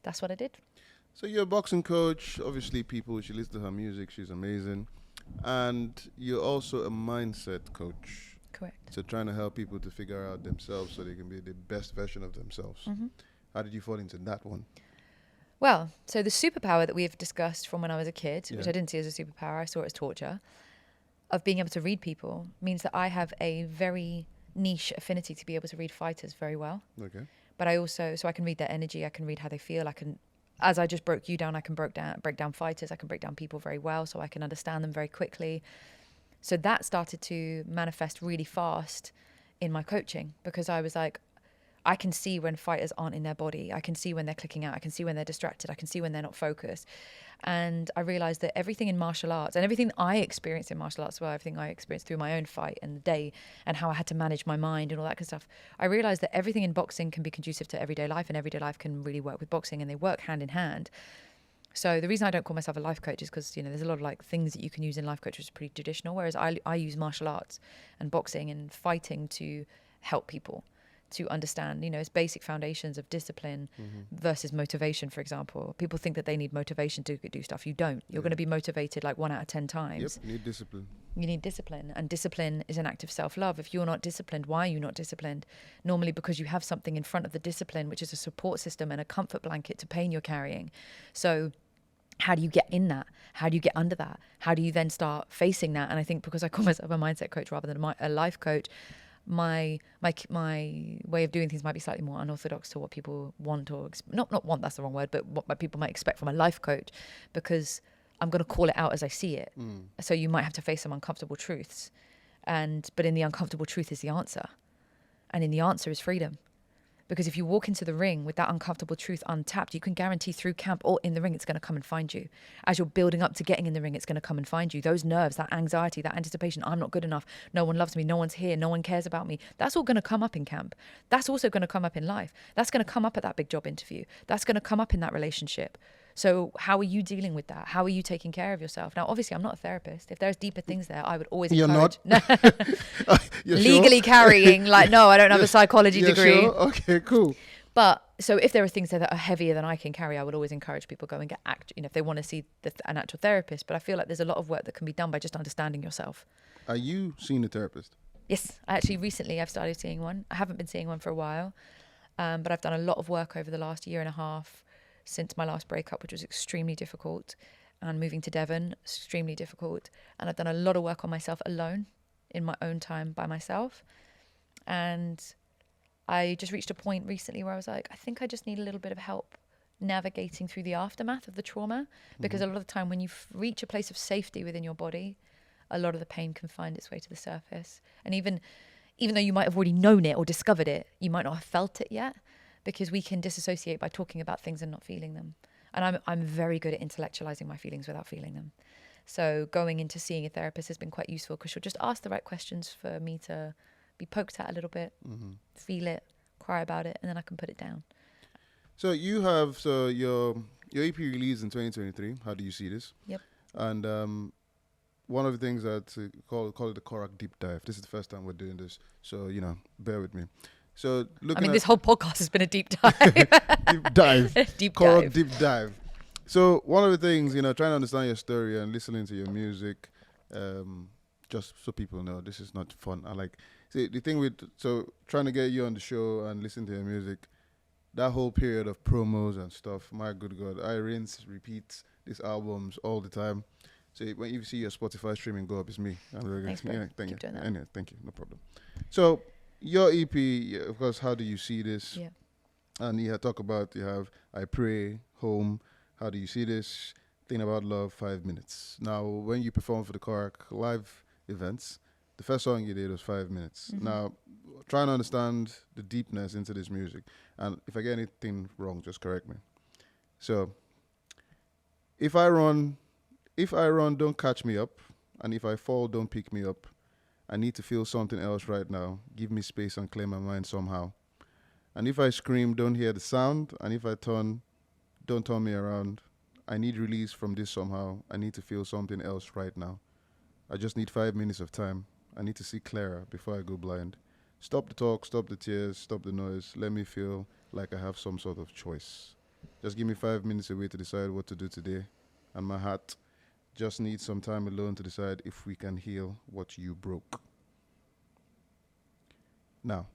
that's what I did. So you're a boxing coach. Obviously, people should listen to her music. She's amazing. And you're also a mindset coach. Correct. So trying to help people to figure out themselves so they can be the best version of themselves. How did you fall into that one? Well, so the superpower that we have discussed from when I was a kid, which I didn't see as a superpower, I saw it as torture, of being able to read people, means that I have a very niche affinity to be able to read fighters very well. Okay. But I also, so I can read their energy, I can read how they feel, I can, as I just broke you down, I can break down fighters, I can break down people very well, so I can understand them very quickly. So that started to manifest really fast in my coaching, because I was like, I can see when fighters aren't in their body. I can see when they're clicking out. I can see when they're distracted. I can see when they're not focused. And I realized that everything in martial arts, and everything I experienced in martial arts, well, everything I experienced through my own fight and the day, and how I had to manage my mind and all that kind of stuff, I realized that everything in boxing can be conducive to everyday life, and everyday life can really work with boxing, and they work hand in hand. So the reason I don't call myself a life coach is because, there's a lot of like things that you can use in life coach, which is pretty traditional, whereas I use martial arts and boxing and fighting to help people to understand, it's basic foundations of discipline versus motivation, for example. People think that they need motivation to do stuff. You don't. You're going to be motivated like 1 out of 10 times. Yep, you need discipline. You need discipline. And discipline is an act of self-love. If you're not disciplined, why are you not disciplined? Normally because you have something in front of the discipline, which is a support system and a comfort blanket to pain you're carrying. So how do you get in that? How do you get under that? How do you then start facing that? And I think because I call myself a mindset coach rather than a life coach, my way of doing things might be slightly more unorthodox to what people want, or not want, that's the wrong word, but what people might expect from a life coach, because I'm going to call it out as I see it. So you might have to face some uncomfortable truths, but in the uncomfortable truth is the answer, and in the answer is freedom. Because if you walk into the ring with that uncomfortable truth untapped, you can guarantee through camp or in the ring, it's going to come and find you. As you're building up to getting in the ring, it's going to come and find you. Those nerves, that anxiety, that anticipation, I'm not good enough, no one loves me, no one's here, no one cares about me. That's all going to come up in camp. That's also going to come up in life. That's going to come up at that big job interview. That's going to come up in that relationship. So how are you dealing with that? How are you taking care of yourself? Now, obviously, I'm not a therapist. If there's deeper things there, I would always encourage. You're not? You're legally sure? carrying, like, no, I don't have a psychology degree. Sure? Okay, cool. But so if there are things there that are heavier than I can carry, I would always encourage people go and get if they want to see an actual therapist. But I feel like there's a lot of work that can be done by just understanding yourself. Are you seeing a therapist? Yes, actually recently I've started seeing one. I haven't been seeing one for a while, but I've done a lot of work over the last year and a half since my last breakup, which was extremely difficult, and moving to Devon, extremely difficult. And I've done a lot of work on myself alone, in my own time by myself. And I just reached a point recently where I was like, I think I just need a little bit of help navigating through the aftermath of the trauma, because a lot of the time when you reach a place of safety within your body, a lot of the pain can find its way to the surface. And even though you might have already known it or discovered it, you might not have felt it yet, because we can disassociate by talking about things and not feeling them. And I'm very good at intellectualizing my feelings without feeling them. So going into seeing a therapist has been quite useful, because she'll just ask the right questions for me to be poked at a little bit, feel it, cry about it, and then I can put it down. So you have your EP released in 2023. How do you see this? Yep. And one of the things that call it the Korak deep dive. This is the first time we're doing this, so bear with me. So this whole podcast has been a deep dive. Deep dive. Deep Korak dive. deep dive. So one of the things, trying to understand your story and listening to your music, just so people know, this is not fun. I like See, the thing with trying to get you on the show and listen to your music, that whole period of promos and stuff, my good God, I rinse, repeat these albums all the time. So when you see your Spotify streaming go up, it's me. Thanks, bro. Yeah, thank Keep you. doing that. Anyway, thank you. No problem. So your EP, yeah, of course, how do you see this? Yeah. And you talk about, you have I Pray, Home, how do you see this? Thing About Love, 5 minutes. Now, when you perform for the Korak live events, the first song you did was 5 minutes. Mm-hmm. Now, trying to understand the deepness into this music, and if I get anything wrong, just correct me. So, if I run, don't catch me up, and if I fall, don't pick me up. I need to feel something else right now. Give me space and clear my mind somehow. And if I scream, don't hear the sound, and if I turn, don't turn me around. I need release from this somehow. I need to feel something else right now. I just need 5 minutes of time. I need to see clearer before I go blind. Stop the talk, stop the tears, stop the noise. Let me feel like I have some sort of choice. Just give me 5 minutes away to decide what to do today. And my heart just needs some time alone to decide if we can heal what you broke. Now,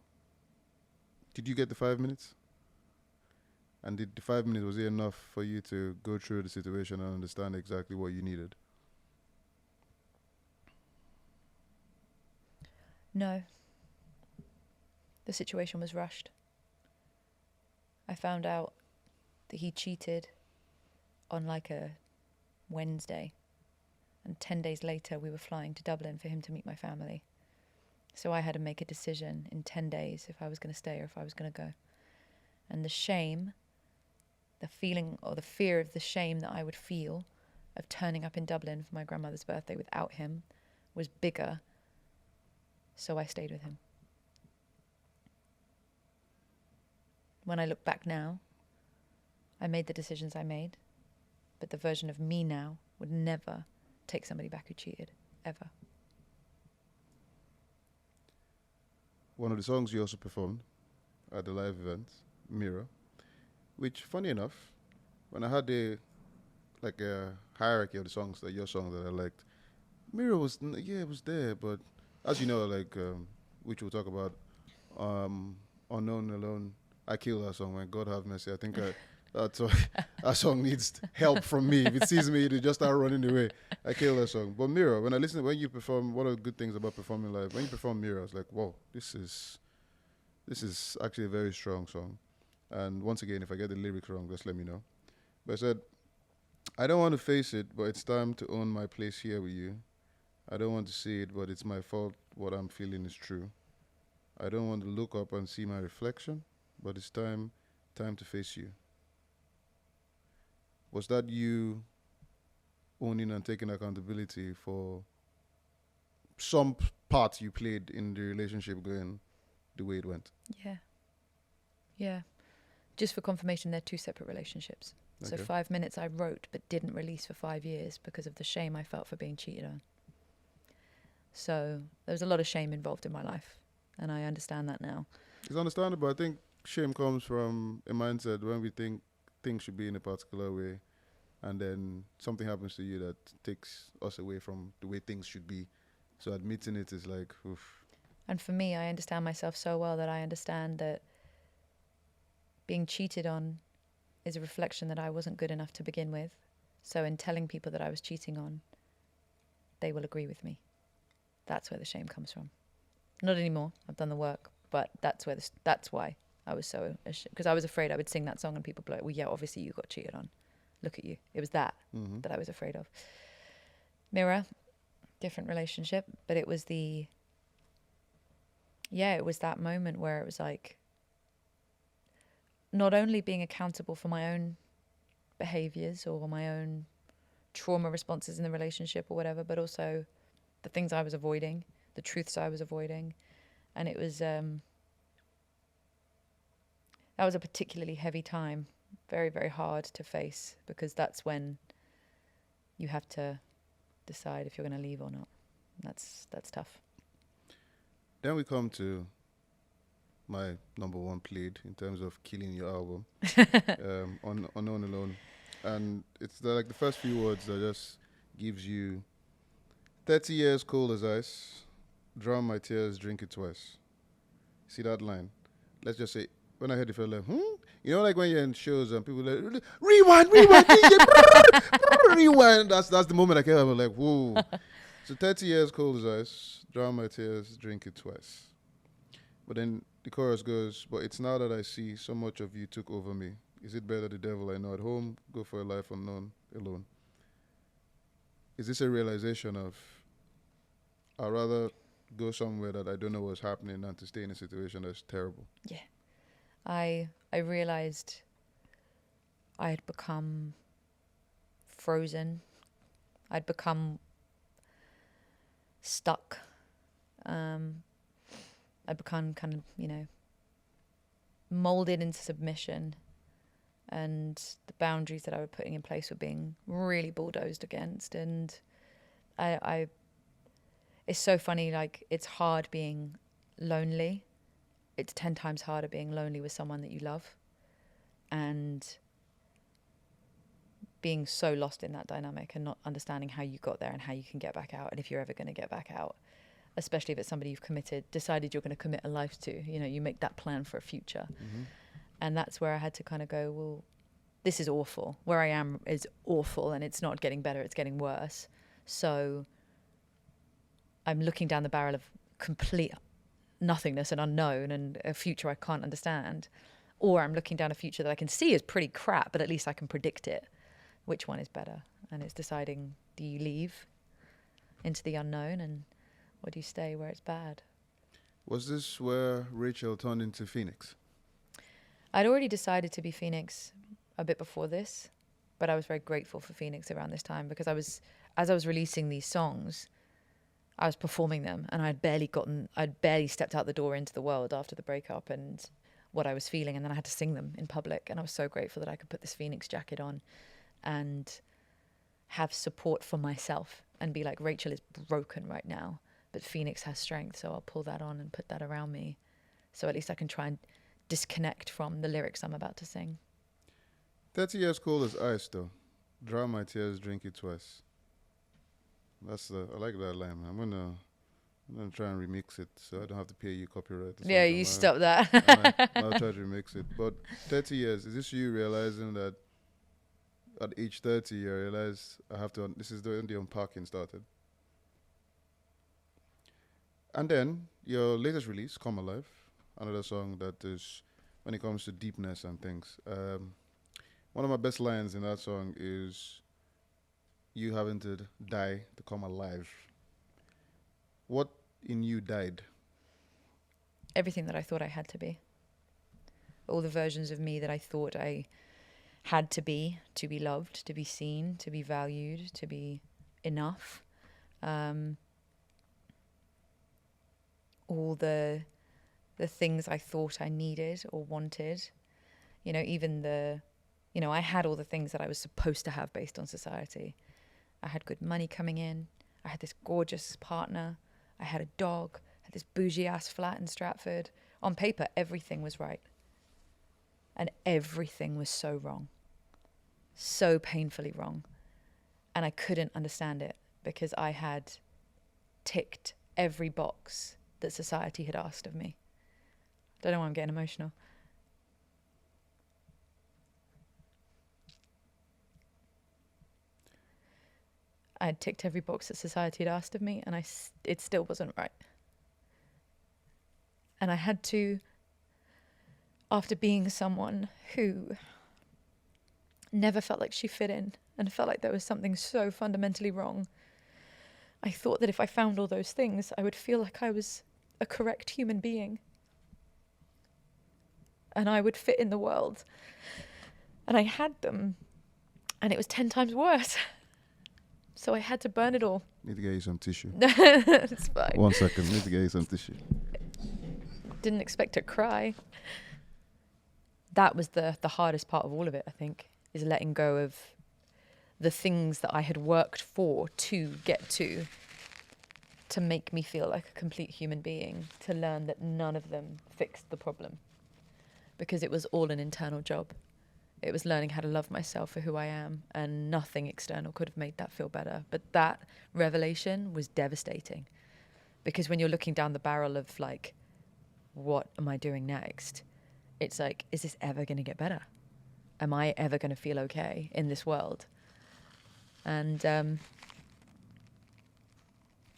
did you get the 5 minutes? And did the 5 minutes, was it enough for you to go through the situation and understand exactly what you needed? No. The situation was rushed. I found out that he cheated on like a Wednesday. And 10 days later, we were flying to Dublin for him to meet my family. So I had to make a decision in 10 days if I was going to stay or if I was going to go. And the shame, the feeling or the fear of the shame that I would feel of turning up in Dublin for my grandmother's birthday without him was bigger. So I stayed with him. When I look back now, I made the decisions I made, but the version of me now would never take somebody back who cheated, ever. One of the songs you also performed at the live event, Mirror, which, funny enough, when I had a hierarchy of the songs, your song that I liked, Mirror was, it was there, but as you know, which we'll talk about, Unknown Alone, I kill that song, man. God have mercy. I think that song needs help from me. If it sees me, it'll just start running away. I kill that song. But Mirror, when you perform, one of the good things about performing live, when you perform Mirror, I was like, whoa, this is actually a very strong song. And once again, if I get the lyrics wrong, just let me know. But I said, I don't want to face it, but it's time to own my place here with you. I don't want to see it, but it's my fault. What I'm feeling is true. I don't want to look up and see my reflection, but it's time to face you. Was that you owning and taking accountability for some part you played in the relationship going the way it went? Yeah. Just for confirmation, they're two separate relationships. Okay. So 5 minutes I wrote but didn't release for 5 years because of the shame I felt for being cheated on. So there was a lot of shame involved in my life, and I understand that now. It's understandable. I think shame comes from a mindset when we think things should be in a particular way, and then something happens to you that takes us away from the way things should be. So admitting it is like, oof. And for me, I understand myself so well that I understand that being cheated on is a reflection that I wasn't good enough to begin with. So in telling people that I was cheating on, they will agree with me. That's where the shame comes from. Not anymore. I've done the work, but that's why I was so ashamed, because I was afraid I would sing that song and people would be like, well, yeah, obviously you got cheated on. Look at you. It was that I was afraid of. Mirror, different relationship, but it was it was that moment where it was like, not only being accountable for my own behaviors or my own trauma responses in the relationship or whatever, but also the things I was avoiding, the truths I was avoiding. And it was, that was a particularly heavy time, very, very hard to face, because that's when you have to decide if you're going to leave or not. That's tough. Then we come to my number one plead in terms of killing your album, Unknown Alone. And it's the first few words that just gives you 30 years cold as ice. drown my tears, drink it twice. See that line? Let's just say, when I heard it, felt like, You know, like when you're in shows and people are like, rewind, DJ, rewind. That's the moment I came up. I'm like, whoa. So 30 years cold as ice, drown my tears, drink it twice. But then the chorus goes, but it's now that I see so much of you took over me. Is it better the devil I know at home, go for a life unknown, alone? Is this a realization of, I'd rather go somewhere that I don't know what's happening than to stay in a situation that's terrible? Yeah. I realized I had become frozen. I'd become stuck. I'd become kind of, molded into submission, and the boundaries that I was putting in place were being really bulldozed against. And it's so funny, like, it's hard being lonely. It's 10 times harder being lonely with someone that you love, and being so lost in that dynamic and not understanding how you got there and how you can get back out, and if you're ever going to get back out, especially if it's somebody you've decided you're going to commit a life to. You make that plan for a future. Mm-hmm. And that's where I had to kind of go, well, this is awful. Where I am is awful, and it's not getting better, it's getting worse. So I'm looking down the barrel of complete nothingness and unknown and a future I can't understand. Or I'm looking down a future that I can see is pretty crap, but at least I can predict it. Which one is better? And it's deciding, do you leave into the unknown, or do you stay where it's bad? Was this where Rachel turned into Phoenix? I'd already decided to be Phoenix a bit before this, but I was very grateful for Phoenix around this time, because as I was releasing these songs, I was performing them, and I'd barely stepped out the door into the world after the breakup and what I was feeling, and then I had to sing them in public, and I was so grateful that I could put this Phoenix jacket on and have support for myself and be like, Rachel is broken right now, but Phoenix has strength, so I'll pull that on and put that around me, so at least I can try and disconnect from the lyrics I'm about to sing. 30 years cold as ice, though. Drown my tears, drink it twice. I like that line, man. I'm gonna try and remix it so I don't have to pay you copyright. Yeah, you stop that. I'll try to remix it. But 30 years, is this you realizing that at age 30 you realize this is when the Unpacking started? And then your latest release, Come Alive, another song that is, when it comes to deepness and things, one of my best lines in that song is you having to die to come alive. What in you died? Everything that I thought I had to be. All the versions of me that I thought I had to be loved, to be seen, to be valued, to be enough. All the things I thought I needed or wanted. I had all the things that I was supposed to have based on society. I had good money coming in. I had this gorgeous partner. I had a dog. I had this bougie-ass flat in Stratford. On paper, everything was right. And everything was so wrong. So painfully wrong. And I couldn't understand it because I had ticked every box that society had asked of me. Don't know why I'm getting emotional. I had ticked every box that society had asked of me, and it still wasn't right. And I had to, after being someone who never felt like she fit in and felt like there was something so fundamentally wrong, I thought that if I found all those things, I would feel like I was a correct human being. And I would fit in the world. And I had them, and it was 10 times worse. So I had to burn it all. Need to get you some tissue. It's fine. 1 second. Need to get you some tissue. Didn't expect to cry. That was the hardest part of all of it, I think, is letting go of the things that I had worked for to get to make me feel like a complete human being, to learn that none of them fixed the problem. Because it was all an internal job. It was learning how to love myself for who I am, and nothing external could have made that feel better. But that revelation was devastating, Because when you're looking down the barrel of like, what am I doing next? It's like, is this ever going to get better? Am I ever going to feel okay in this world? And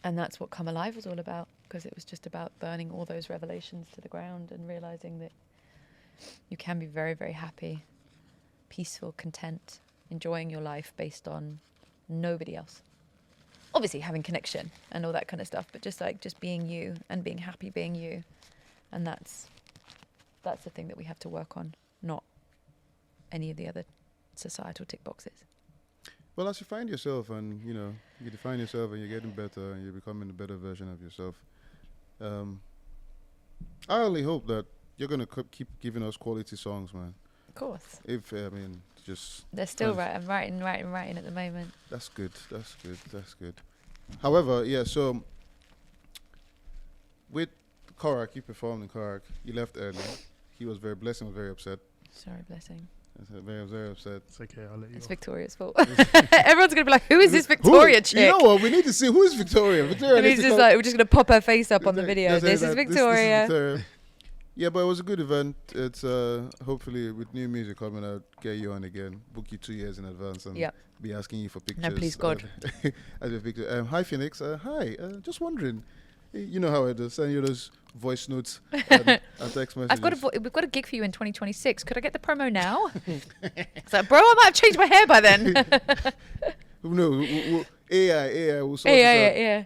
that's what Come Alive was all about, because it was just about burning all those revelations to the ground and realizing that you can be very, very happy, peaceful, content, enjoying your life based on nobody else. Obviously having connection and all that kind of stuff, but just being you and being happy being you. And that's the thing that we have to work on, not any of the other societal tick boxes. Well, as you find yourself and, you know, you define yourself and you're getting better and you're becoming a better version of yourself, I only hope that you're going to keep giving us quality songs, man. Of course. They're still right. I'm writing at the moment. That's good. However, yeah, so with Korak, you performed in Korak. You left early. He was very blessing, was very upset. Sorry, Blessing. Very upset. It's okay, I'll let you It's off. Victoria's fault. Everyone's going to be like, who is this Victoria chick? You know what? We need to see who is Victoria. And he's just like, we're just going to pop her face up on the video. This is Victoria. This is Victoria. Yeah, but it was a good event. It's hopefully with new music coming out, get you on again, book you 2 years in advance, and be asking you for pictures. No, please, God. As a picture. Hi, Phoenix. Hi. Just wondering. You know how it is. Send you those voice notes and text messages. We've got a gig for you in 2026. Could I get the promo now? It's like, bro, I might have changed my hair by then. No, AI will sort AI, this out. yeah.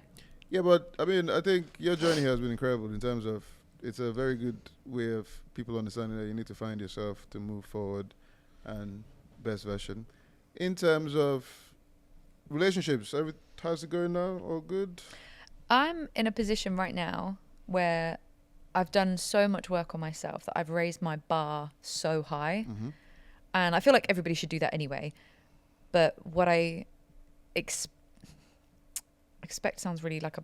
Yeah, but I mean, I think your journey has been incredible in terms of it's a very good way of people understanding that you need to find yourself to move forward and best version. In terms of relationships, how's it going now? All good? I'm in a position right now where I've done so much work on myself that I've raised my bar so high. Mm-hmm. And I feel like everybody should do that anyway. But what I expect sounds really like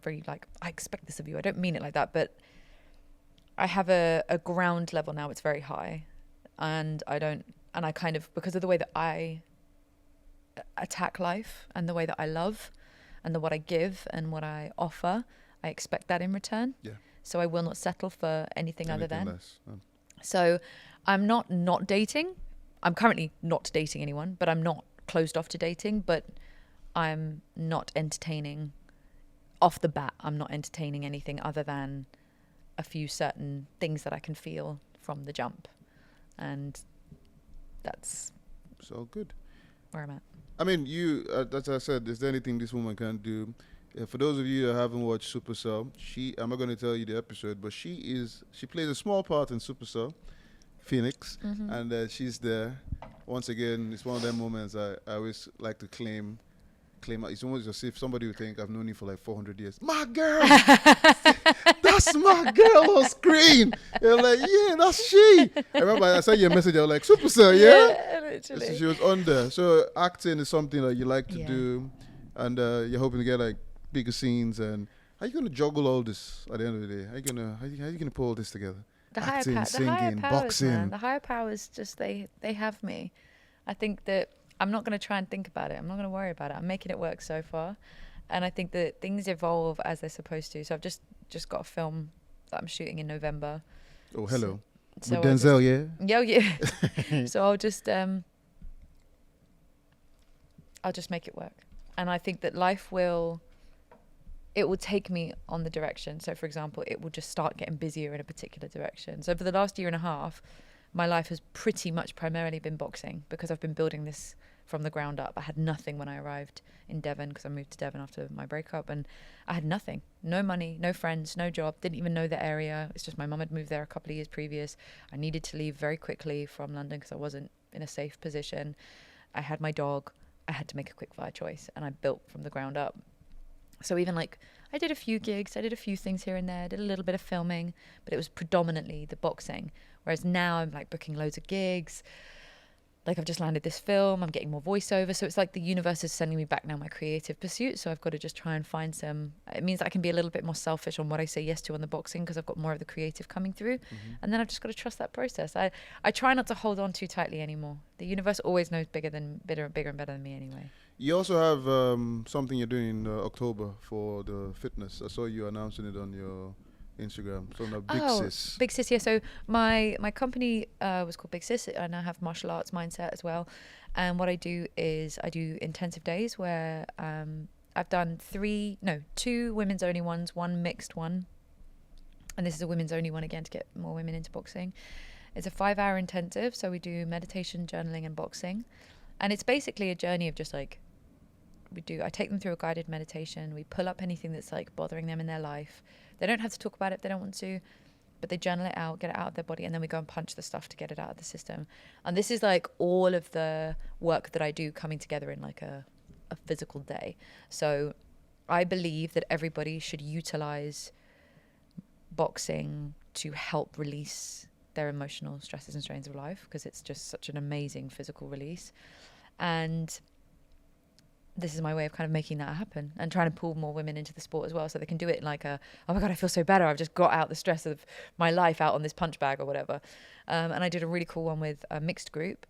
I expect this of you. I don't mean it like that, but I have a ground level now. It's very high. And I kind of, because of the way that I attack life and the way that I love and what I give and what I offer, I expect that in return. Yeah. So I will not settle for anything other than. Less. Oh. So I'm not dating. I'm currently not dating anyone, but I'm not closed off to dating, but I'm not entertaining off the bat. I'm not entertaining anything other than a few certain things that I can feel from the jump. And that's so good. Where I'm at. I mean, as I said, is there anything this woman can do? For those of you that haven't watched Supacell, I'm not going to tell you the episode, but she plays a small part in Supacell, Phoenix, and she's there. Once again, it's one of them moments I always like to claim. It's almost as if somebody would think I've known you for like 400 years. My girl, that's my girl on screen. You're like, yeah, that's she. I remember I sent you a message. I was like, Supacell, yeah. Literally. So she was on there. So acting is something that you like to do, and you're hoping to get like bigger scenes. And how are you gonna juggle all this at the end of the day? How are you gonna pull all this together? Acting, singing, boxing. Man. The higher powers just they have me. I think that I'm not going to try and think about it. I'm not going to worry about it. I'm making it work so far. And I think that things evolve as they're supposed to. So I've just got a film that I'm shooting in November. Oh, hello. So with Denzel, yeah? Yeah. So I'll just make it work. And I think that life will take me on the direction. So for example, it will just start getting busier in a particular direction. So for the last year and a half, my life has pretty much primarily been boxing because I've been building this from the ground up. I had nothing when I arrived in Devon because I moved to Devon after my breakup, and I had nothing. No money, no friends, no job, didn't even know the area. It's just my mum had moved there a couple of years previous. I needed to leave very quickly from London because I wasn't in a safe position. I had my dog. I had to make a quick fire choice, and I built from the ground up. So even like I did a few gigs, I did a few things here and there, did a little bit of filming, but it was predominantly the boxing. Whereas now I'm like booking loads of gigs. Like I've just landed this film, I'm getting more voiceover. So it's like the universe is sending me back now my creative pursuits. So I've got to just try and find it means that I can be a little bit more selfish on what I say yes to on the boxing because I've got more of the creative coming through. And then I've just got to trust that process. I try not to hold on too tightly anymore. The universe always knows bigger and better than me anyway. You also have something you're doing in October for the fitness. I saw you announcing it on your Instagram. So now Big Sis. Big Sis, yeah. So my2company was called Big Sis, and I have martial arts mindset as well. And what I do is I do intensive days where I've done 2 women's only ones, 1 mixed one. And this is a women's only one again to get more women into boxing. It's a 5-hour intensive. So we do meditation, journaling and boxing. And it's basically a journey of just like, I take them through a guided meditation. We pull up anything that's like bothering them in their life. They don't have to talk about it if they don't want to, but they journal it out, get it out of their body, and then we go and punch the stuff to get it out of the system. And this is like all of the work that I do coming together in like a physical day. So I believe that everybody should utilize boxing to help release their emotional stresses and strains of life, because it's just such an amazing physical release. And this is my way of kind of making that happen and trying to pull more women into the sport as well, so they can do it like oh my God, I feel so better. I've just got out the stress of my life out on this punch bag or whatever. And I did a really cool one with a mixed group.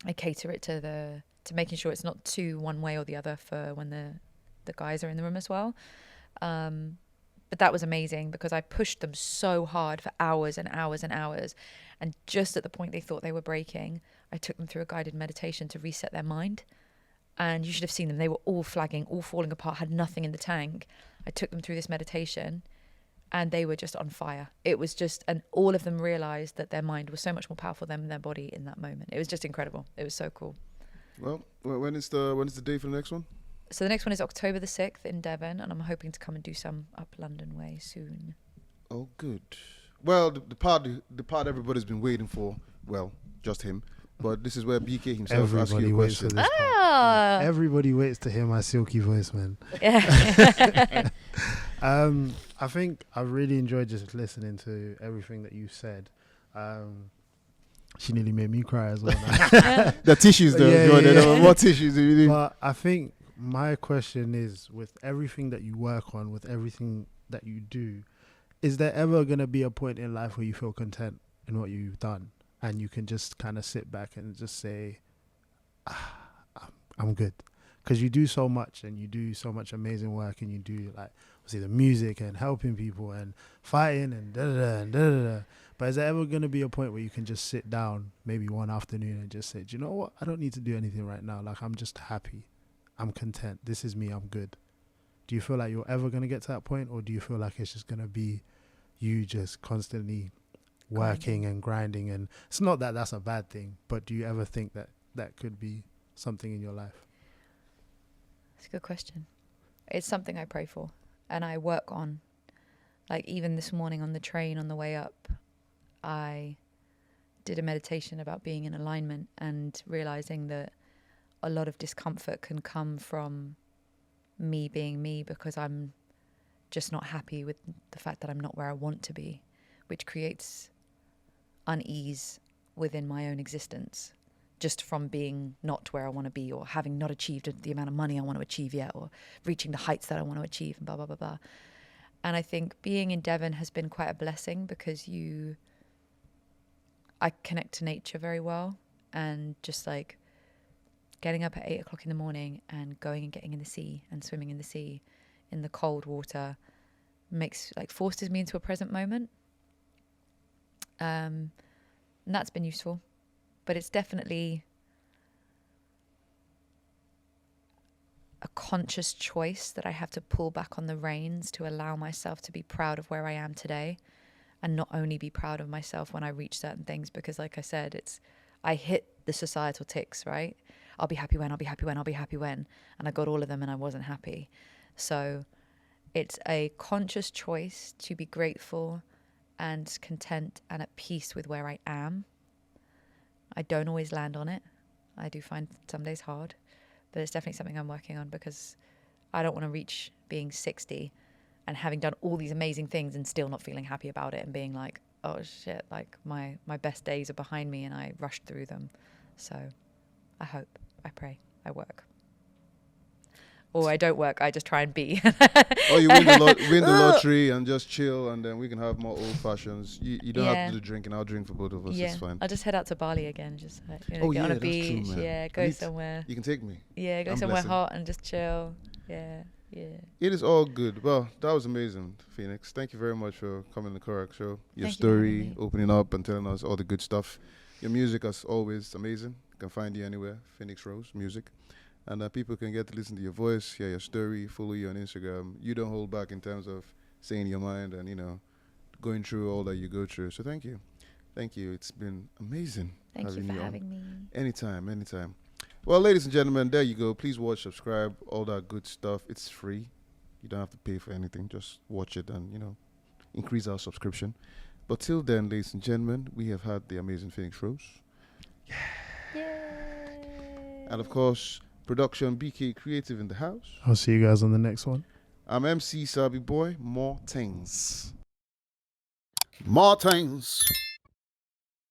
I cater it to making sure it's not too one way or the other for when the guys are in the room as well. But that was amazing because I pushed them so hard for hours and hours and hours. And just at the point they thought they were breaking, I took them through a guided meditation to reset their mind. And you should have seen them. They were all flagging, all falling apart, had nothing in the tank. I took them through this meditation and they were just on fire. It was just, and all of them realized that their mind was so much more powerful than their body in that moment. It was just incredible. It was so cool. Well, when is the date for the next one? So the next one is October the 6th in Devon, and I'm hoping to come and do some up London way soon. Oh, good. Well, the part everybody's been waiting for, well, just him. But this is where BK himself asks you a waits for question. this part. Everybody waits to hear my silky voice, man. Yeah. I think I really enjoyed just listening to everything that you said. She nearly made me cry as well. The tissues, though. Yeah. What tissues do you need? But I think my question is, with everything that you work on, with everything that you do, is there ever going to be a point in life where you feel content in what you've done? And you can just kind of sit back and just say, I'm good. Because you do so much and you do so much amazing work, and you do like, obviously, the music and helping people and fighting and da-da-da and da-da-da. But is there ever going to be a point where you can just sit down maybe one afternoon and just say, do you know what? I don't need to do anything right now. Like, I'm just happy. I'm content. This is me. I'm good. Do you feel like you're ever going to get to that point? Or do you feel like it's just going to be you just constantly working and grinding? And it's not that that's a bad thing, but do you ever think that that could be something in your life? It's a good question. It's something I pray for and I work on. Like even this morning on the train on the way up, I did a meditation about being in alignment and realizing that a lot of discomfort can come from me being me because I'm just not happy with the fact that I'm not where I want to be, which creates unease within my own existence just from being not where I want to be, or having not achieved the amount of money I want to achieve yet, or reaching the heights that I want to achieve, and blah, blah, blah, blah. And I think being in Devon has been quite a blessing because I connect to nature very well, and just like getting up at 8 o'clock in the morning and going and getting in the sea and swimming in the sea in the cold water forces me into a present moment. And that's been useful, but it's definitely a conscious choice that I have to pull back on the reins to allow myself to be proud of where I am today, and not only be proud of myself when I reach certain things, because like I said, I hit the societal ticks, right? I'll be happy when, I'll be happy when, I'll be happy when, and I got all of them and I wasn't happy. So it's a conscious choice to be grateful and content and at peace with where I am. I don't always land on it. I do find some days hard, but it's definitely something I'm working on, because I don't want to reach being 60 and having done all these amazing things and still not feeling happy about it and being like, oh shit, like my best days are behind me and I rushed through them. So I hope, I pray, I work. or I don't work. I just try and be. Or you win the lottery and just chill, and then we can have more old fashions. You don't have to do drinking. I'll drink for both of us. Yeah, it's fine. I'll just head out to Bali again. Just get Oh, on yeah, a that's true, beach. man. Yeah, go somewhere. You can take me. Yeah, go I'm somewhere blessed. hot and just chill. Yeah. It is all good. Well, that was amazing, Phoenix. Thank you very much for coming to the Korak show. Your Thank you for story, having me. opening up and telling us all the good stuff. Your music, as always, amazing. You can find you anywhere, Phoenix Rose Music. And people can get to listen to your voice, hear your story, follow you on Instagram. You don't hold back in terms of saying your mind and, going through all that you go through. So thank you. Thank you. It's been amazing. Thank you for on. having me. Anytime. Well, ladies and gentlemen, there you go. Please watch, subscribe, all that good stuff. It's free. You don't have to pay for anything. Just watch it and, increase our subscription. But till then, ladies and gentlemen, we have had the amazing Phoenix Rose. Yay. And of course, production BK Creative in the house. I'll see you guys on the next one. I'm Mc Saabii Boi. More things. More things.